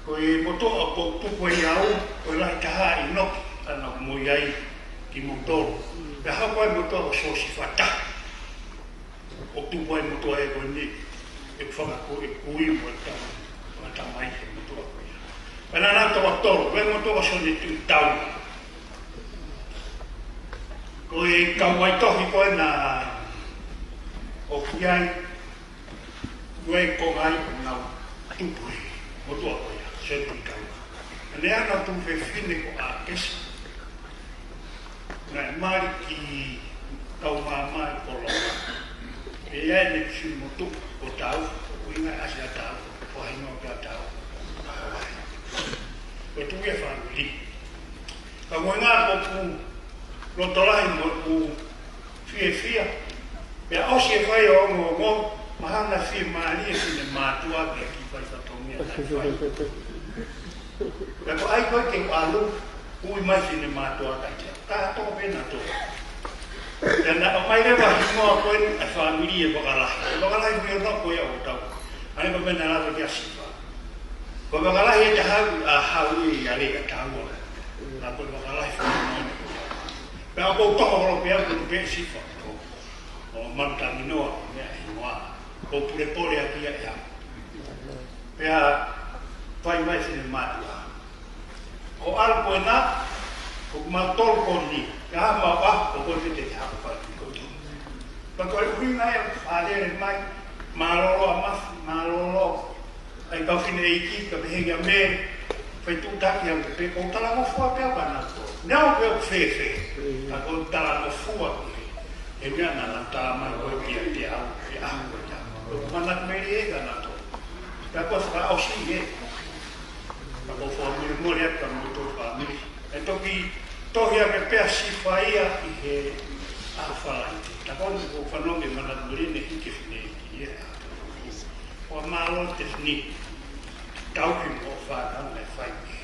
Speaker 11: Ko e motoa ko tupo i au, ko e lai taha i noki, ana mo iai ki motoro. Pe hapa e motoa o sosi whata. O tupo e motoa e koe ni, e whanga ko e kui mo e tamai e motoa ko ia. Pena nā toa toro, e motoa so ne tu tau. Ko e kauai tohi koe na o kiai, koe kongai nau tupo e motoa ko ia. Senti kau. Ane ana tu whine ko a kesa. Ngai mari ki tau mamai ko loa. E ia ne kisi motu o tau, o inga asia tau, o hainga o kia tau. Ko tu ia whanuri. Ka mo ngā ko pu lotolahi mo pu fia. Pea osi e whai o ngo, mahana fia maani e sine mātua kia ki whai whatongia nai whai. Ko ai koe ke alu, ui mai sine mātua kai. Ka toko pena tō. Tēnā, o mai rewa hingoa koe a whanuri e wakalahi. E wakalahi mio no koe au tau. Ane ko mena lawa kia siwa. Ko wakalahi e te hau i a rega tāua. Nā koe wakalahi whanuri. Pea ko toko horo pia ko tu pēn siwa. O marutangi noa, mea hingoa. Ko pure pore a kia e hau. Pea, pai mai sine mātua. Ko ala koe nā, ko mātoro ko ni, ka hama wa, ko koe te te hapa whai ko tu. Pa koe uhinga e whādere mai, māroro a mafi, māroro, ai kawhine e iki, ka pehengia me, whai tūtaki au pe, ko tala mo fua pia wana to. Neo pia whewhe, ka ko tala mo fua ki, e mea nana tala mai koe pia te au, e ahu koe ta. Ko manat meri e ka na to. Ka koe whaka au si e. Ako whamiri mori ata mo tō whamiri. E toki tohi a me pea si whaia i he awhalaiti. Ta kone ko whanonge manat murine hiki whine i e ato. O mālo te ni tauhi mo whātanga e whai me.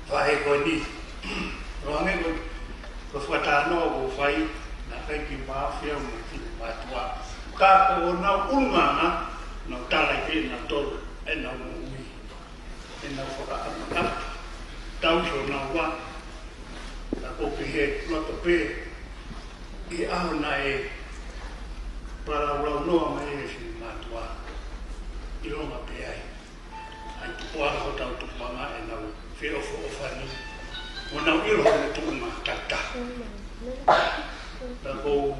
Speaker 11: Whahe koe ni. Roange koe ko whatanoa ko whai na whai ki mawhia mo ki mātua. Ka ko nau unganga nau tālai te na tolu e nau mo ui. E nau whakaamaka, tauso nau wā, na kopi he loto pē, i aho na e paraulau noa mai e si mātua, i ronga pē ai. Ai tupu aho tau tupu anga e nau whiofo o whani, o nau iroho me tuku mā tata. Na kou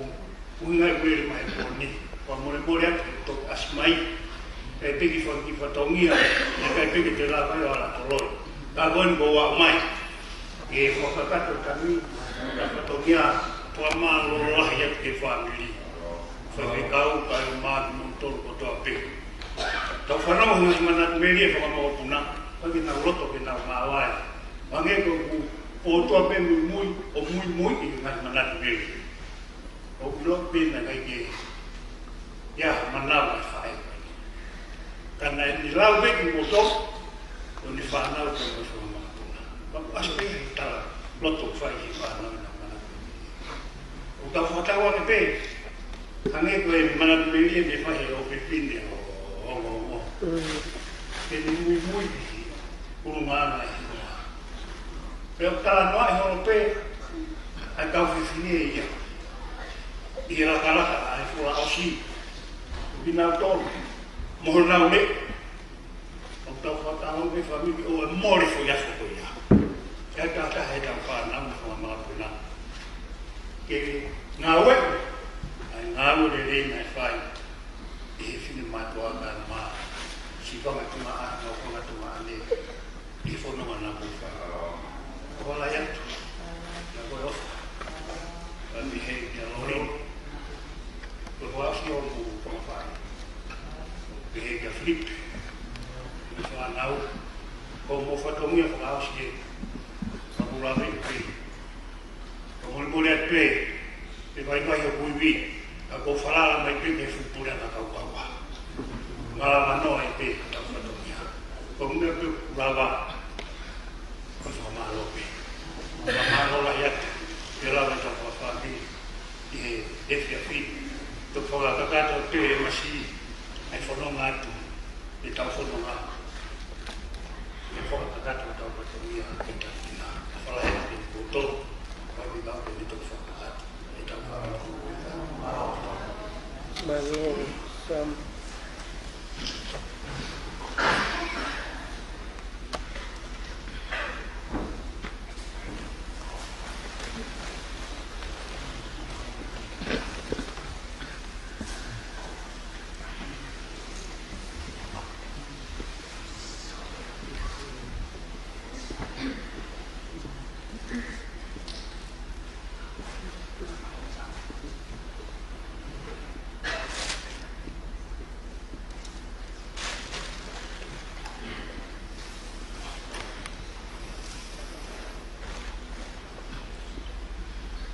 Speaker 11: ungai were mai pōni, wa more atu toki asmai, kai peki whaki whatongia, e kai peki te lāpai o ala koloi. Ka koen ko wā mai, e whakakato kami, ka whatongia, pua mā loroahi atu ke whamiri. Whakekau, kai o mātu mō tolu ko toa peku. Tau whanau hunga manat meri e whakamau puna, whaki nau roto ke nau māwai. Wange ko ku o toa pe mui, o mui i ngai manat meri. O kulok pina kai ke, ia manau ai whae. Kana ni lau weki mo tok, o ni whanau ko mo so makuna. Maku aspe tala, loto whai i whanau na manatu. O ka whatawa ke pe, hange ko e manatu meri e me whahe o pepine o. Ke ni mui ki, uru maana i hoa. Peo tala noa i horo pe, ai kau whiwhine e ia. I rakaraka, ai fura osi, binau tolu. Mohor nau me, o tau whatau me whamiri o e mori fo iafo ko ia. Kia tata he tau whanau me wha māpuna. Ke ngā weku, ai ngā ure rei mai whai, i he whine mātua ka mā, si wanga tunga a, ngā wanga tunga ane, i whanonga nā kua. Kola iatu, nā koe ofa, wani he kia lori, ko wasi o mu konga whai. Pehe kia flip, i whanau, ko mo whatongia whakao si e, whakurawe i pe. Ko mori at pe, e vai o kuiwi, a ko whalala mai pe ke whupura na kaukaua. Ngala manoa i pe, tau whatongia. Ko mune pe rawa, ko whamalo pe. Whamalo la iata, e lawa tau whawhami, i he fia whini. Tuk whakakakato pe e masi, ai whanonga atu, e tau whanonga. ni to whakaata. E tau whakaata.
Speaker 10: My Lord, some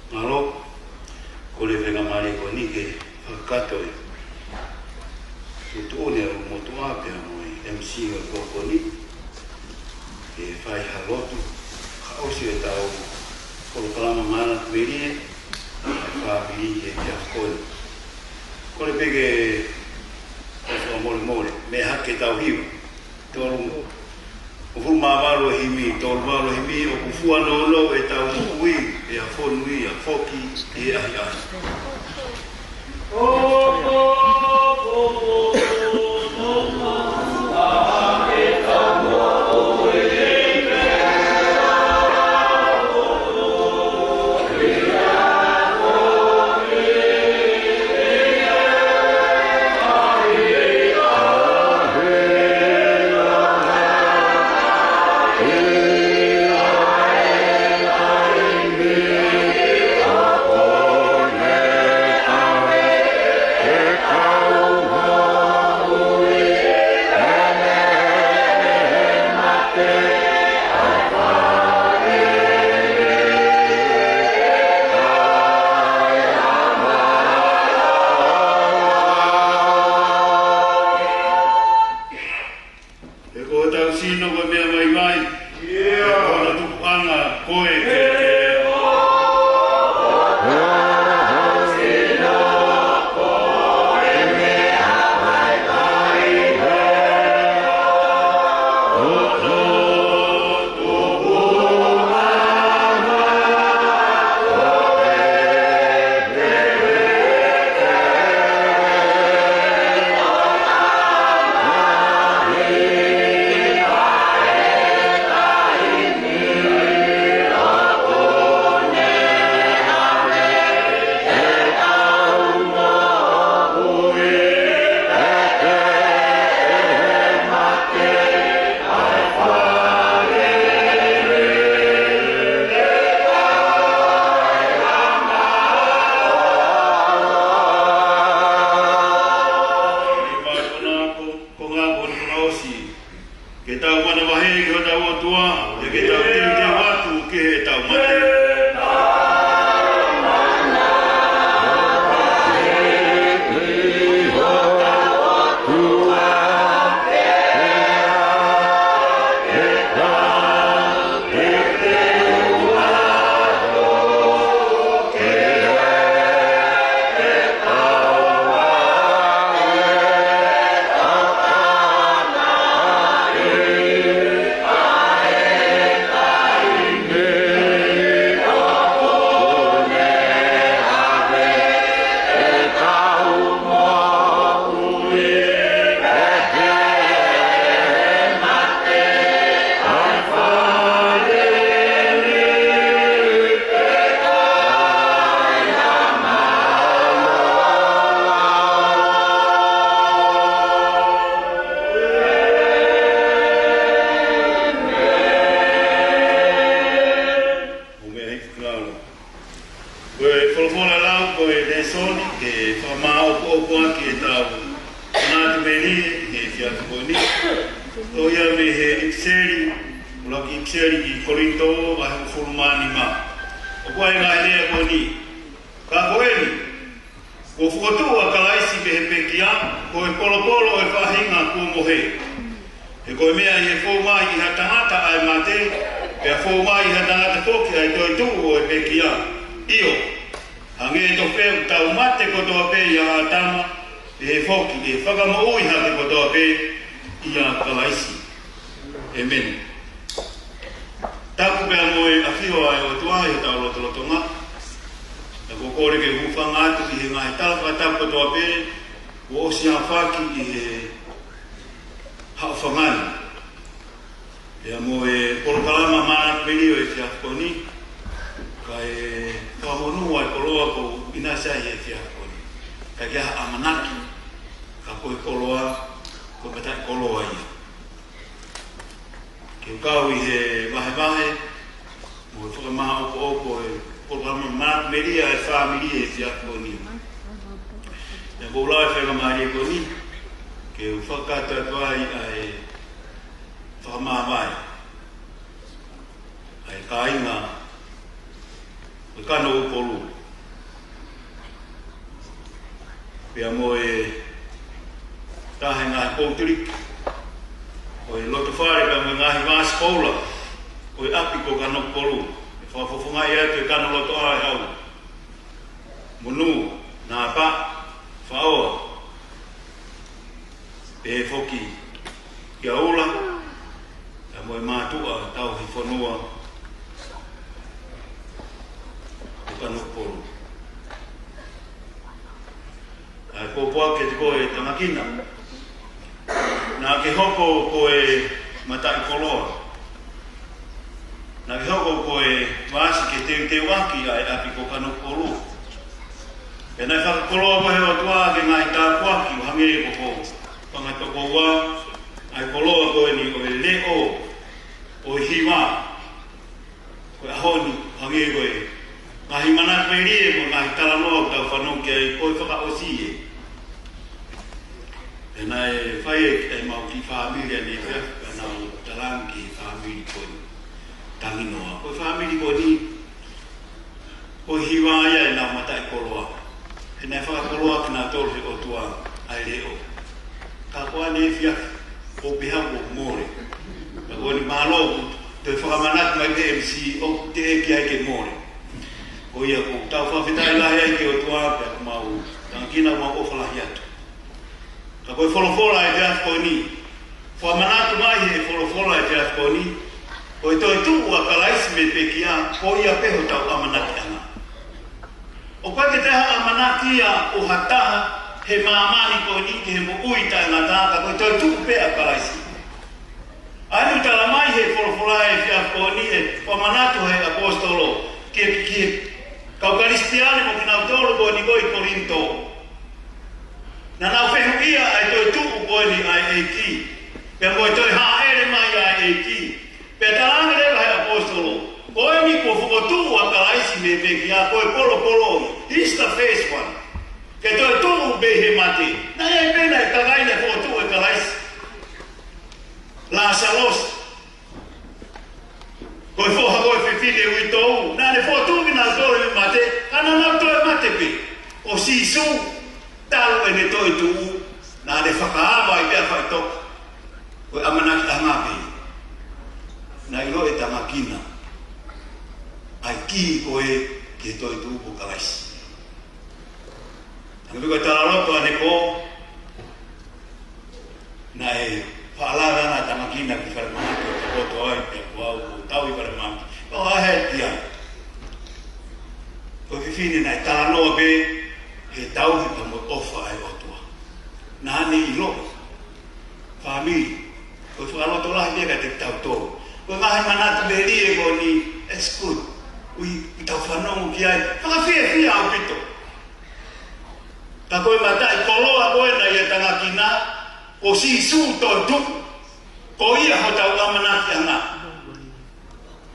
Speaker 9: Malo, ko le venga mare ko ni ke whakato e. Ke tōne au motua pe moi MC ko ko ni. Ke whai ha lotu, ka ausi e tau kolo kalama mana kumerie, ai whāpiri e kia whakoi. Ko le pege o mole mole, me hake tau hiwa. Tōru o fu mawalo himi, tōru mawalo himi, o kufua no e tau mukui, e a whonui, a whoki, e ahi ahi.
Speaker 11: kore ke hufanga atu I he ngai talaka tapu toa pere, o si hawhaki I he hawhangani. Pea mo e korokalama mana peri o e te hafkoni, ka e whamonua e koroa ko inasai e te hafkoni. Ka kia amanaki, ka koe koroa, ko petai koroa ia. Ke ukau I he vahe, mo e whakamaha opo e korokalama mana peri a e whamiri e te hafkoni. Ia koulau e whakamari e koni, ke whakata tuai a e whakamawai. Ai kāinga, o kano upolu. Pea mo e tahe ngāhi kōturi, o e loto whare ka mo ngāhi vāsi koula, o e api ko kano upolu. E whafofongai atu e kano loto ai hau. Monu, nā pa, whaoa. Pe foki, kia ola, ka mo e mātua tau hi whanua, kano polo. Ai kōpua ke te koe Tangikina. Nā ke hoko koe matai koloa. Nā ke hoko koe vāsi ke te waki ai api ko kano polo. E nai whakakoloa koe o tua ke ngai tā kuaki o hange e koko. Pangatoko wā, ai koloa koe ni o e leo, o e hiwa. Koe ahoni hange koe. Ngahi manat merie mo ngahi talanoa tau whanau ke ai koe whakaosi e. E nai whai e mau ki whamiri ane whea, ka nau talang ki whamiri koe tanginoa. Koe whamiri koe ni, koe hiwa ia e nau matai koloa. E nai whakakoloa ki nā tolu he o tua ai leo. Ka koa ne whia o piha o more. Ka koe ni mālo, te whakamanat mai ke MC o te eki ai ke more. O ia ko tau whawhitai lahi ai ke o tua pia kumau Tangikina mau ofalahi atu. Ka koe wholofola e te afko ni. Whamanatu mai he wholofola e te afko ni. Ko e toi tuu a kalaisi me pekia, ko ia peho tau amanaki anga. O koe ke teha amanaki a o hataha he maamani ko ni ke he mo uita e ngata, ka koe toi tuu pe a kalaisi. Ainu tala mai he wholofola e te afko ni e whamanatu he apostolo ke Kaukaristiane mo kinau tolu koe ni koe Korinto. Na nau whehu ia ai toi tuku koe ni ai eiki. Pea koe toi haere mai ai eiki. Pea talanga rewa he apostolo. Koe ni ko whukotuu a kalaisi me peki a koe polo. He's the first one. Ke toi tuu be he mate. Na ei pena e kakaina whukotuu e kalaisi. La salos. Koe whoha koe whiwhine ui tōu. Nāne whotu ki nā tōre me mate, ana nā tōre mate pe. O sisu, talu e ne toi tūu. Nāne whakaawa i pia whai toka. Koe amanaki anga pe. Nā ilo e Tangikina. Ai ki koe ke toi tūu po kalaisi. Nā koe tararoto ane ko. Nā e whaalara nā Tangikina ki wharamahaki o te koto ai pia kuau o tau I wharamahaki. O aheti ai. Koe whiwhine nai tānoa be he tau he pa mo ofa ai otua. Nāne I lo. Whamiri. Koe whakaloto lahi pia te tau tōru. Koe ngahi manatu be rie ko ni, it's good. Ui tau whanongu ki ai. Whakawhia au pito. Ka koe matai koloa koe na ia Tangikina. O si su to tu ko ia ho tau amanaki anga.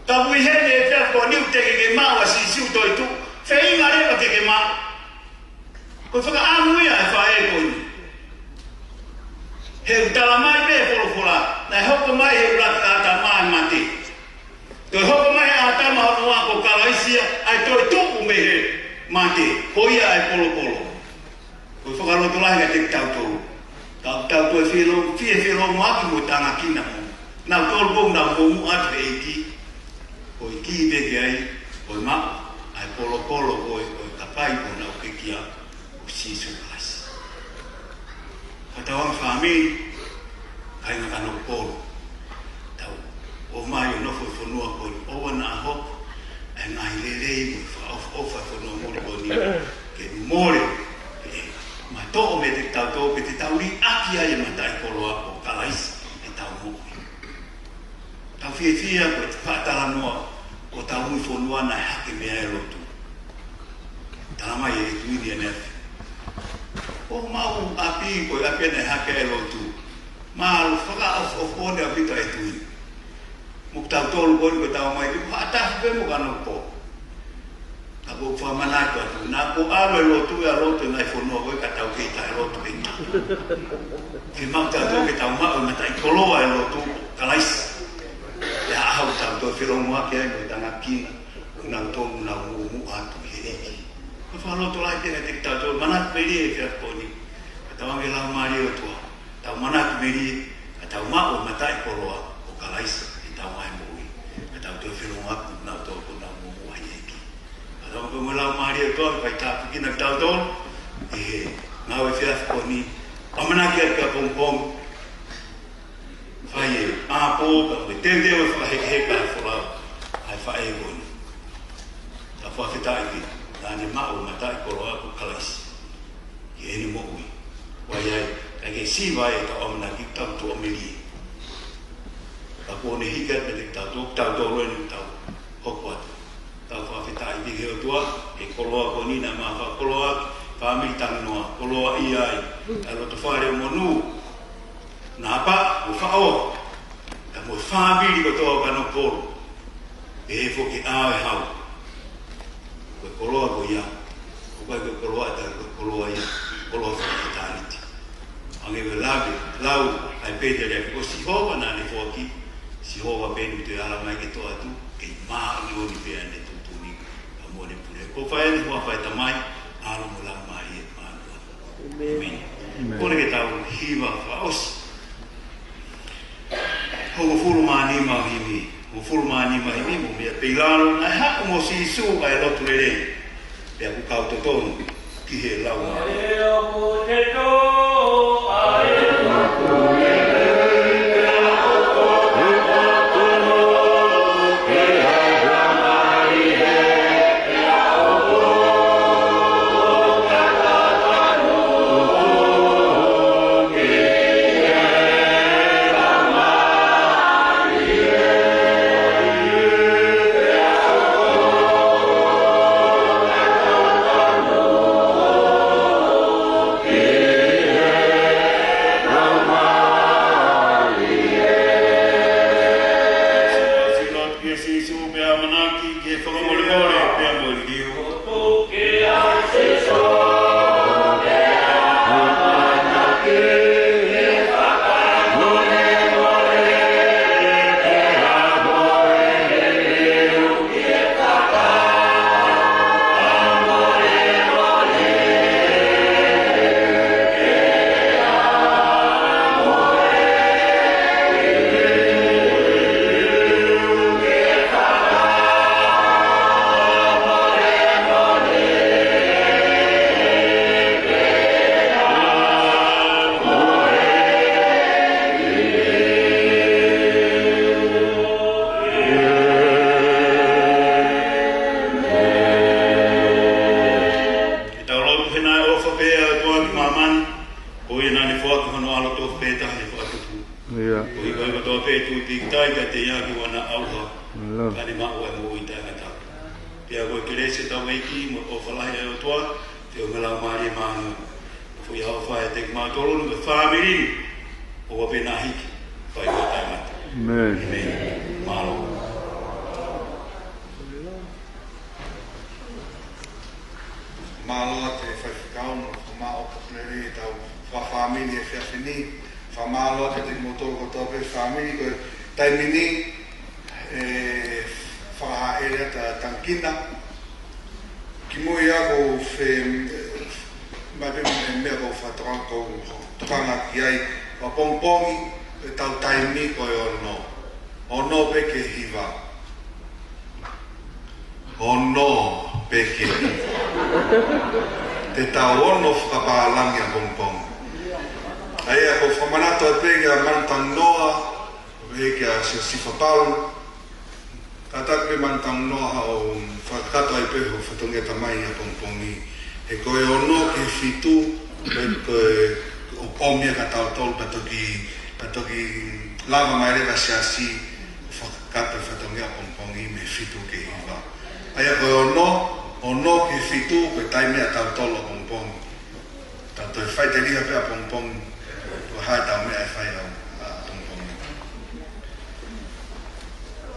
Speaker 11: Ka ui hene e whea ko niu teke ke maua si su to tu. Wheinga rewa ke ke maa. Ko whaka amu ia e whae ko ni. He utala mai me wholofola. Na hoko mai he uraki ata mai mate. Toi hoko mai ata mahonoa ko kalaisia. Ai toi tupu me he mate. Ko ia e polo. Ko whakaloto lahi ka te tau tolu. Tau koe whiro moaki mo Tangikina mo. Nau tolu kou nau momu atu e ki. Koe ki peke ai, koe mako. Ai polo koe kapai ko nau kekia o sisu kasi. Katawang whamiri, kai nga kano polo. Tau, o mai o nofo whanua koe, o wana ahoko, e ngahi lelei mo whaofa whanua mori koe ni ke more ma to me te tau to pe te tau ni aki ai ma tai kolo ako kalais e tau mo tau fia ko te patala noa o tau hui fonua na hake mea e Lotu tala mai e tuini e nefe o mau api ko api na hake e Lotu ma alu whaka of pone a pita e tuini muk tau tolu koni ko tau mai ko ataf pe mo kano po ako whamana ko atu na ko alo e Lotu e a Lotu nai whanua koe ka tau kei ta e Lotu e ta ki mau tau ke tau mao e mata i koloa e Lotu kalaisa e ahau tau to whiro mua ke ai mo tanga ki una tonu na mu atu he eki ko wha Lotu lai te te tau tolu manat meri e whia koni ka tau ange lau maari o tua tau manat meri ka tau mao e mata i koloa o kalaisa tau mai moi ka tau te whiro mua na to ko na mu ai eki Tau ko mala Maria to vai ta kina tau to e na we fia ko ni amana ke ka pom vai a po ka te te o fa he ka fora ai fa e ko ni ta fa fita i na ni ma o mata ko ro ko kalas ke ni mo ui vai ai ka ke si vai ta amana ki tau to meli ka ko ni hika te tau to ro ni tau ko tau whawhita i te o tua, e koloa ko nina maa wha koloa, whamiri tanginoa, koloa i ai, e roto whaare monu, nā pa, mo whao, ka mo whamiri ko toa kano koro, e he whoki awe hau, koe koloa ko ia, ko koe koe koloa e tai koe koloa ia, koloa whakataniti. Ange we lawe, lau, ai pētere ai, ko si hoa nā ne whoki, si hoa pēnu te ala mai ke toa tu, ke maa ni oni pēa ne tutuni ka mone pure. Ko whae ni hua whae tamai, alo mo lau mahi e mānua. Amen. Kone ke tau hiwa whaosi. Hongo furu maa ni mahimi, mo furu maa ni mahimi, mo mea peilaro, nai hako mo si isu ai Lotu rere, pea ku kau totonu, ki he lau maa. Ae o te to, ae o te
Speaker 2: Tata pe mantang noa o whakato ai peho whatongia tamai a pongpongi. He koe ono ke fitu, koe o pomia ka tau tolu patoki lava mai rewa siasi whakato whatongia a pongpongi me fitu ke hiwa. Aia koe ono ke fitu koe taime a tau tolu a pongpongi. Tau toi whai te liha pe a pongpongi, tua hae tau mea e whai au a pongpongi.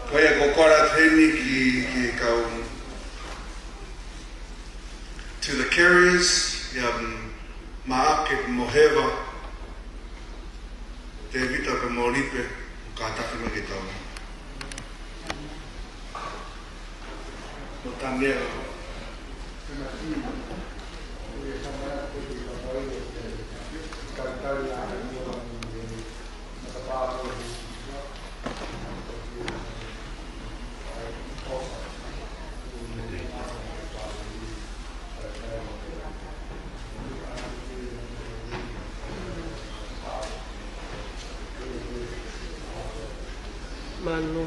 Speaker 2: Koe e kokora tēni ki kau to the carriers, maake moheva, te vita pe moripe, ka tawhima ki tau. No tamea.
Speaker 10: Manu.